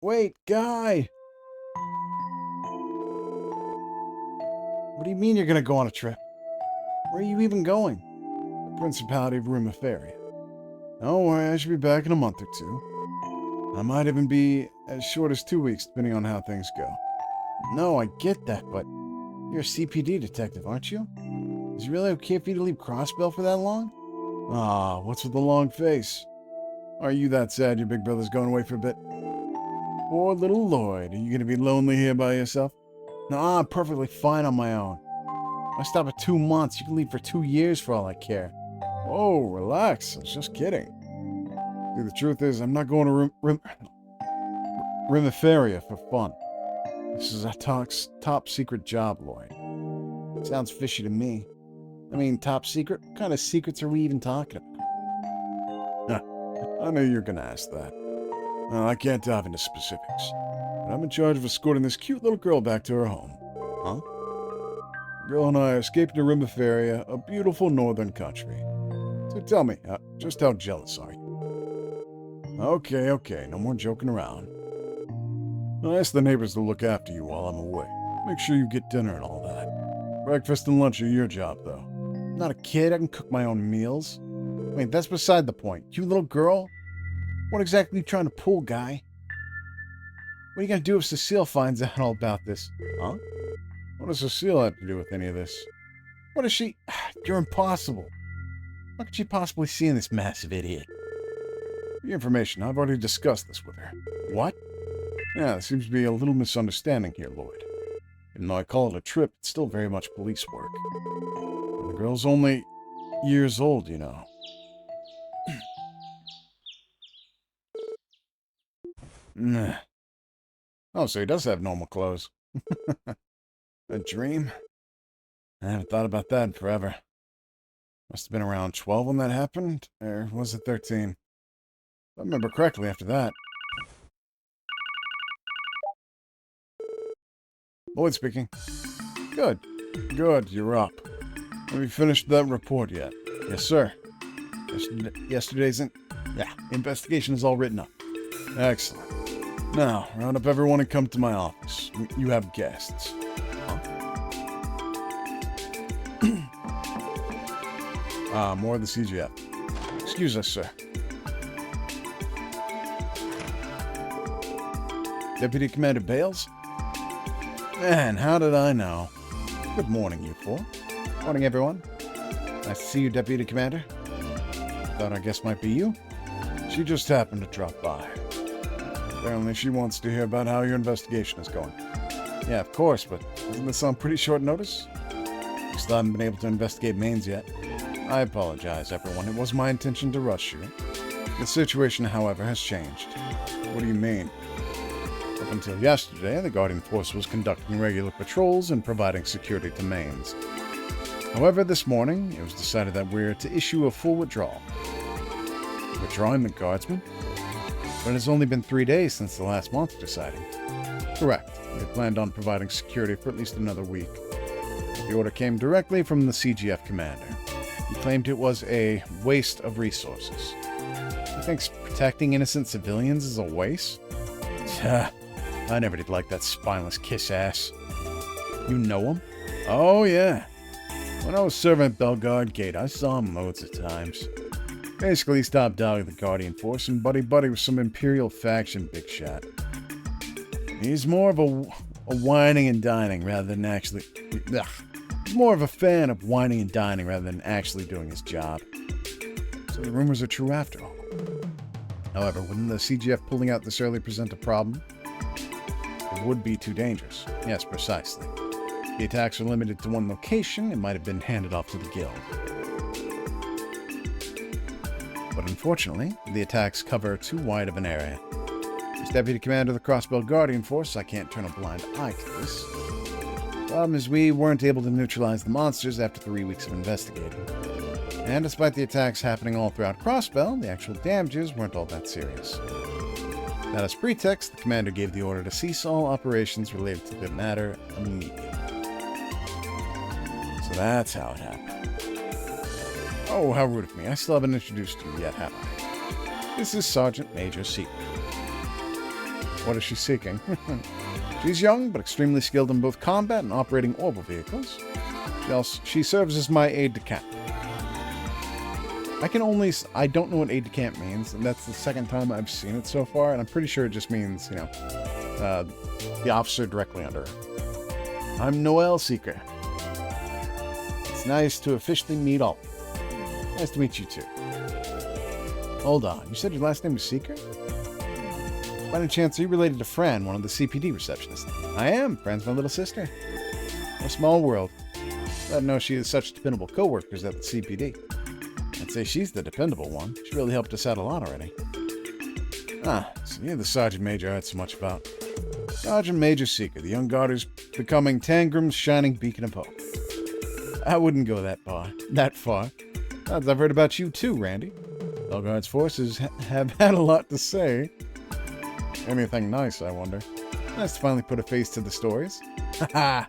Wait, Guy! What do you mean you're gonna go on a trip? Where are you even going? The Principality of Rumiferia. Don't worry, I should be back in a month or two. I might even be as short as 2 weeks, depending on how things go. No, I get that, but you're a CPD detective, aren't you? Is it really okay for you to leave Crossbell for that long? Ah, what's with the long face? Are you that sad your big brother's going away for a bit? Poor little Lloyd, are you going to be lonely here by yourself? No, I'm perfectly fine on my own. I stop at 2 months. You can leave for 2 years for all I care. Oh, relax. I was just kidding. See, the truth is, I'm not going to Rimiferia for fun. This is a top secret job, Lloyd. Sounds fishy to me. I mean, top secret? What kind of secrets are we even talking about? I knew you were going to ask that. I can't dive into specifics, but I'm in charge of escorting this cute little girl back to her home. Huh? The girl and I are escaping to Rimiferia, a beautiful northern country. So tell me, just how jealous are you? Okay, no more joking around. I asked the neighbors to look after you while I'm away. Make sure you get dinner and all that. Breakfast and lunch are your job, though. I'm not a kid, I can cook my own meals. Wait, that's beside the point. Cute little girl? What exactly are you trying to pull, Guy? What are you going to do if Cecile finds out all about this? Huh? What does Cecile have to do with any of this? What is she? You're impossible. What could she possibly see in this massive idiot? For your information, I've already discussed this with her. What? Yeah, there seems to be a little misunderstanding here, Lloyd. Even though I call it a trip, it's still very much police work. And the girl's only years old, you know. Oh, so he does have normal clothes. A dream? I haven't thought about that in forever. Must have been around 12 when that happened, or was it 13? If I remember correctly after that. Lloyd speaking. Good, you're up. Have you finished that report yet? Yes, sir. Yesterday's investigation is all written up. Excellent. Now, round up everyone and come to my office. You have guests. More of the CGF. Excuse us, sir. Deputy Commander Bales? Man, how did I know? Good morning, you four. Morning, everyone. Nice to see you, Deputy Commander. Thought our guest might be you. She just happened to drop by. Apparently she wants to hear about how your investigation is going. Yeah, of course, but doesn't this sound pretty short notice? We still haven't been able to investigate Mains yet. I apologize, everyone. It was my intention to rush you. The situation, however, has changed. What do you mean? Up until yesterday, the Guardian Force was conducting regular patrols and providing security to Mains. However, this morning, it was decided that we're to issue a full withdrawal. Withdrawing the Guardsmen? But it has only been 3 days since the last monster sighting. Correct. They planned on providing security for at least another week. The order came directly from the CGF commander. He claimed it was a waste of resources. He thinks protecting innocent civilians is a waste? I never did like that spineless kiss-ass. You know him? Oh, yeah. When I was serving at Bellegarde Gate, I saw him loads of times. Basically, he stopped dogging the Guardian Force and buddy-buddy with some Imperial faction big shot. He's more of a whining and dining rather than actually... He's more of a fan of whining and dining rather than actually doing his job. So the rumors are true after all. However, wouldn't the CGF pulling out this early present a problem? It would be too dangerous. Yes, precisely. The attacks are limited to one location. It might have been handed off to the guild. But unfortunately, the attacks cover too wide of an area. As Deputy Commander of the Crossbell Guardian Force, I can't turn a blind eye to this. Problem is, we weren't able to neutralize the monsters after 3 weeks of investigating. And despite the attacks happening all throughout Crossbell, the actual damages weren't all that serious. That as pretext, the commander gave the order to cease all operations related to the matter immediately. So that's how it happened. Oh, how rude of me. I still haven't introduced you yet, have I? This is Sergeant Major Seeker. What is she seeking? She's young, but extremely skilled in both combat and operating orbital vehicles. She serves as my aide-de-camp. I don't know what aide-de-camp means, and that's the second time I've seen it so far, and I'm pretty sure it just means, the officer directly under her. I'm Noel Seeker. It's nice to officially meet all. Nice to meet you too. Hold on, you said your last name was Seeker? By any chance, are you related to Fran, one of the CPD receptionists? I am. Fran's my little sister. A small world. I know she has such dependable co-workers at the CPD. I'd say she's the dependable one. She really helped us out a lot already. So you're the Sergeant Major I heard so much about. Sergeant Major Seeker, the young guard who's becoming Tangram's shining beacon of hope. I wouldn't go that far. I've heard about you too, Randy. Belguard's forces have had a lot to say. Anything nice, I wonder. Nice to finally put a face to the stories. Haha!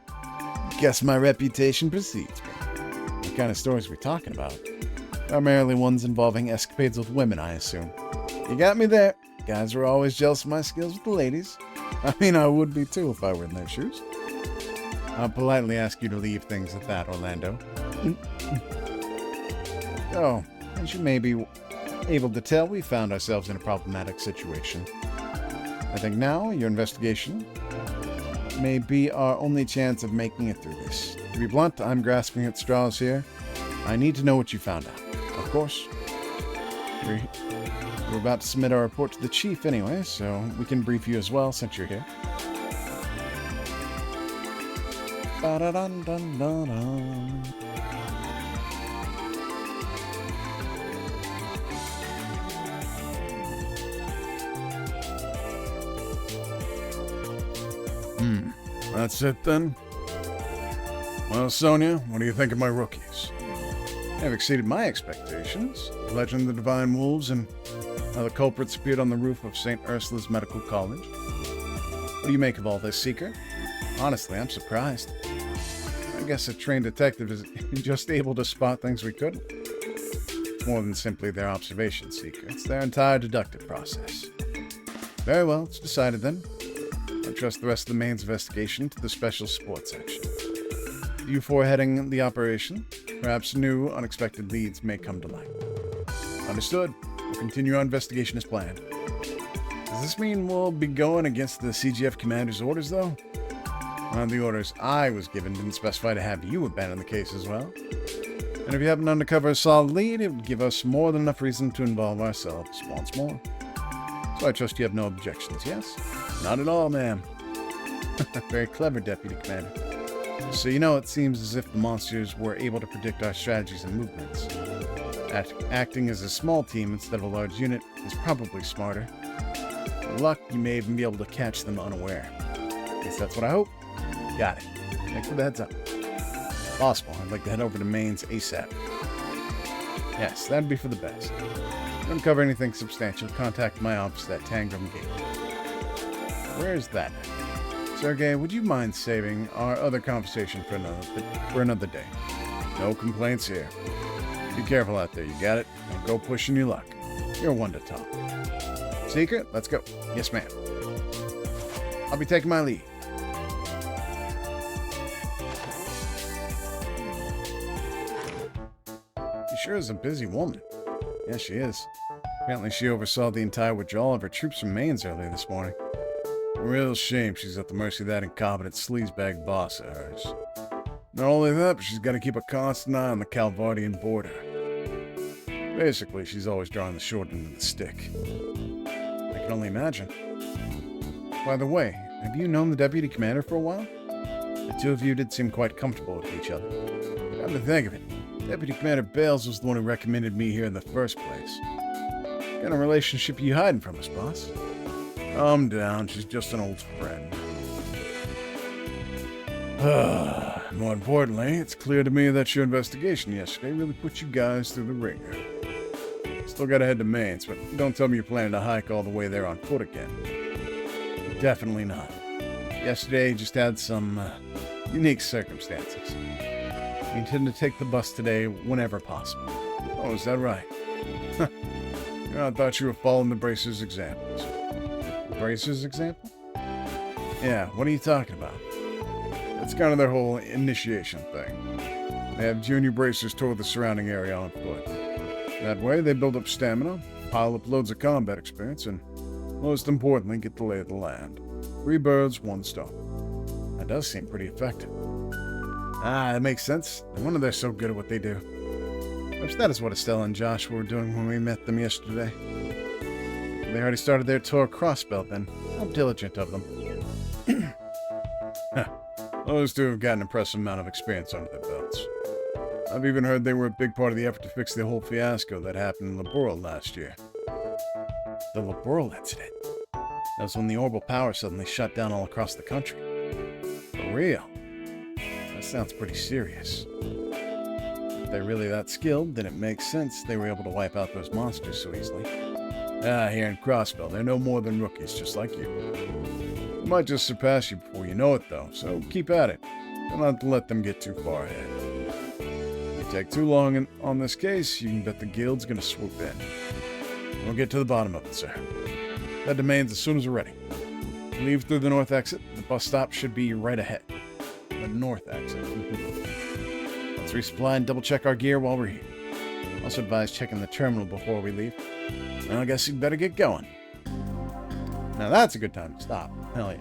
Guess my reputation precedes me. What kind of stories are we talking about? Primarily ones involving escapades with women, I assume. You got me there. Guys are always jealous of my skills with the ladies. I mean, I would be too if I were in their shoes. I'll politely ask you to leave things at that, Orlando. So, as you may be able to tell, we found ourselves in a problematic situation. I think now, your investigation may be our only chance of making it through this. To be blunt, I'm grasping at straws here. I need to know what you found out. Of course, we're about to submit our report to the chief anyway, so we can brief you as well since you're here. Ba-da-dun-dun-dun-dun. That's it then? Well, Sonia, what do you think of my rookies? They have exceeded my expectations. The legend of the Divine Wolves and how the culprits appeared on the roof of St. Ursula's Medical College. What do you make of all this, Seeker? Honestly, I'm surprised. I guess a trained detective is just able to spot things we couldn't. It's more than simply their observation, Seeker. It's their entire deductive process. Very well, it's decided then. I trust the rest of the main's investigation to the special support section. You four heading the operation, perhaps new, unexpected leads may come to light. Understood. We'll continue our investigation as planned. Does this mean we'll be going against the CGF commander's orders, though? The orders I was given didn't specify to have you abandon the case as well. And if you happen to uncover a solid lead, it would give us more than enough reason to involve ourselves once more. So I trust you have no objections, yes? Not at all, ma'am. Very clever, Deputy Commander. So you know, it seems as if the monsters were able to predict our strategies and movements. Acting as a small team instead of a large unit is probably smarter. With luck, you may even be able to catch them unaware. At least that's what I hope. Got it. Thanks for the heads up. If possible, I'd like to head over to Maine's ASAP. Yes, that'd be for the best. If you uncover anything substantial, contact my office at Tangram Gate. Where's that? Sergey, would you mind saving our other conversation for another day? No complaints here. Be careful out there, you got it? Don't go pushing your luck. You're one to talk. Seeker, let's go. Yes, ma'am. I'll be taking my leave. She sure is a busy woman. Yes, she is. Apparently she oversaw the entire withdrawal of her troops from Mainz earlier this morning. A real shame she's at the mercy of that incompetent sleazebag boss of hers. Not only that, but she's got to keep a constant eye on the Calvardian border. Basically, she's always drawing the short end of the stick. I can only imagine. By the way, have you known the deputy commander for a while? The two of you did seem quite comfortable with each other. Come to think of it, Deputy Commander Bales was the one who recommended me here in the first place. What kind of relationship are you hiding from us, boss? Calm down, she's just an old friend. More importantly, it's clear to me that your investigation yesterday really put you guys through the ringer. Still gotta head to Mainz, but don't tell me you're planning to hike all the way there on foot again. Definitely not. Yesterday just had some unique circumstances. We intend to take the bus today whenever possible. Oh, is that right? I thought you were following the Bracers' examples. Bracers' example? Yeah, what are you talking about? That's kind of their whole initiation thing. They have junior Bracers tour the surrounding area on foot. That way, they build up stamina, pile up loads of combat experience, and most importantly, get the lay of the land. 3 birds, 1 stone. That does seem pretty effective. That makes sense. No wonder they're so good at what they do. Perhaps that is what Estella and Joshua were doing when we met them yesterday. They already started their tour across belt then. How diligent of them. Those two have got an impressive amount of experience under their belts. I've even heard they were a big part of the effort to fix the whole fiasco that happened in Laboral last year. The Laboral incident? That was when the orbital power suddenly shut down all across the country. For real? That sounds pretty serious. If they're really that skilled, then it makes sense they were able to wipe out those monsters so easily. Here in Crossbell, they're no more than rookies, just like you. They might just surpass you before you know it, though, so keep at it. Don't have to let them get too far ahead. If you take too long on this case, you can bet the guild's gonna swoop in. We'll get to the bottom of it, sir. Head to Mainz as soon as we're ready. Leave through the north exit. The bus stop should be right ahead. The north exit. Let's resupply and double-check our gear while we're here. Also advise checking the terminal before we leave. I guess you better get going. Now that's a good time to stop. Hell yeah.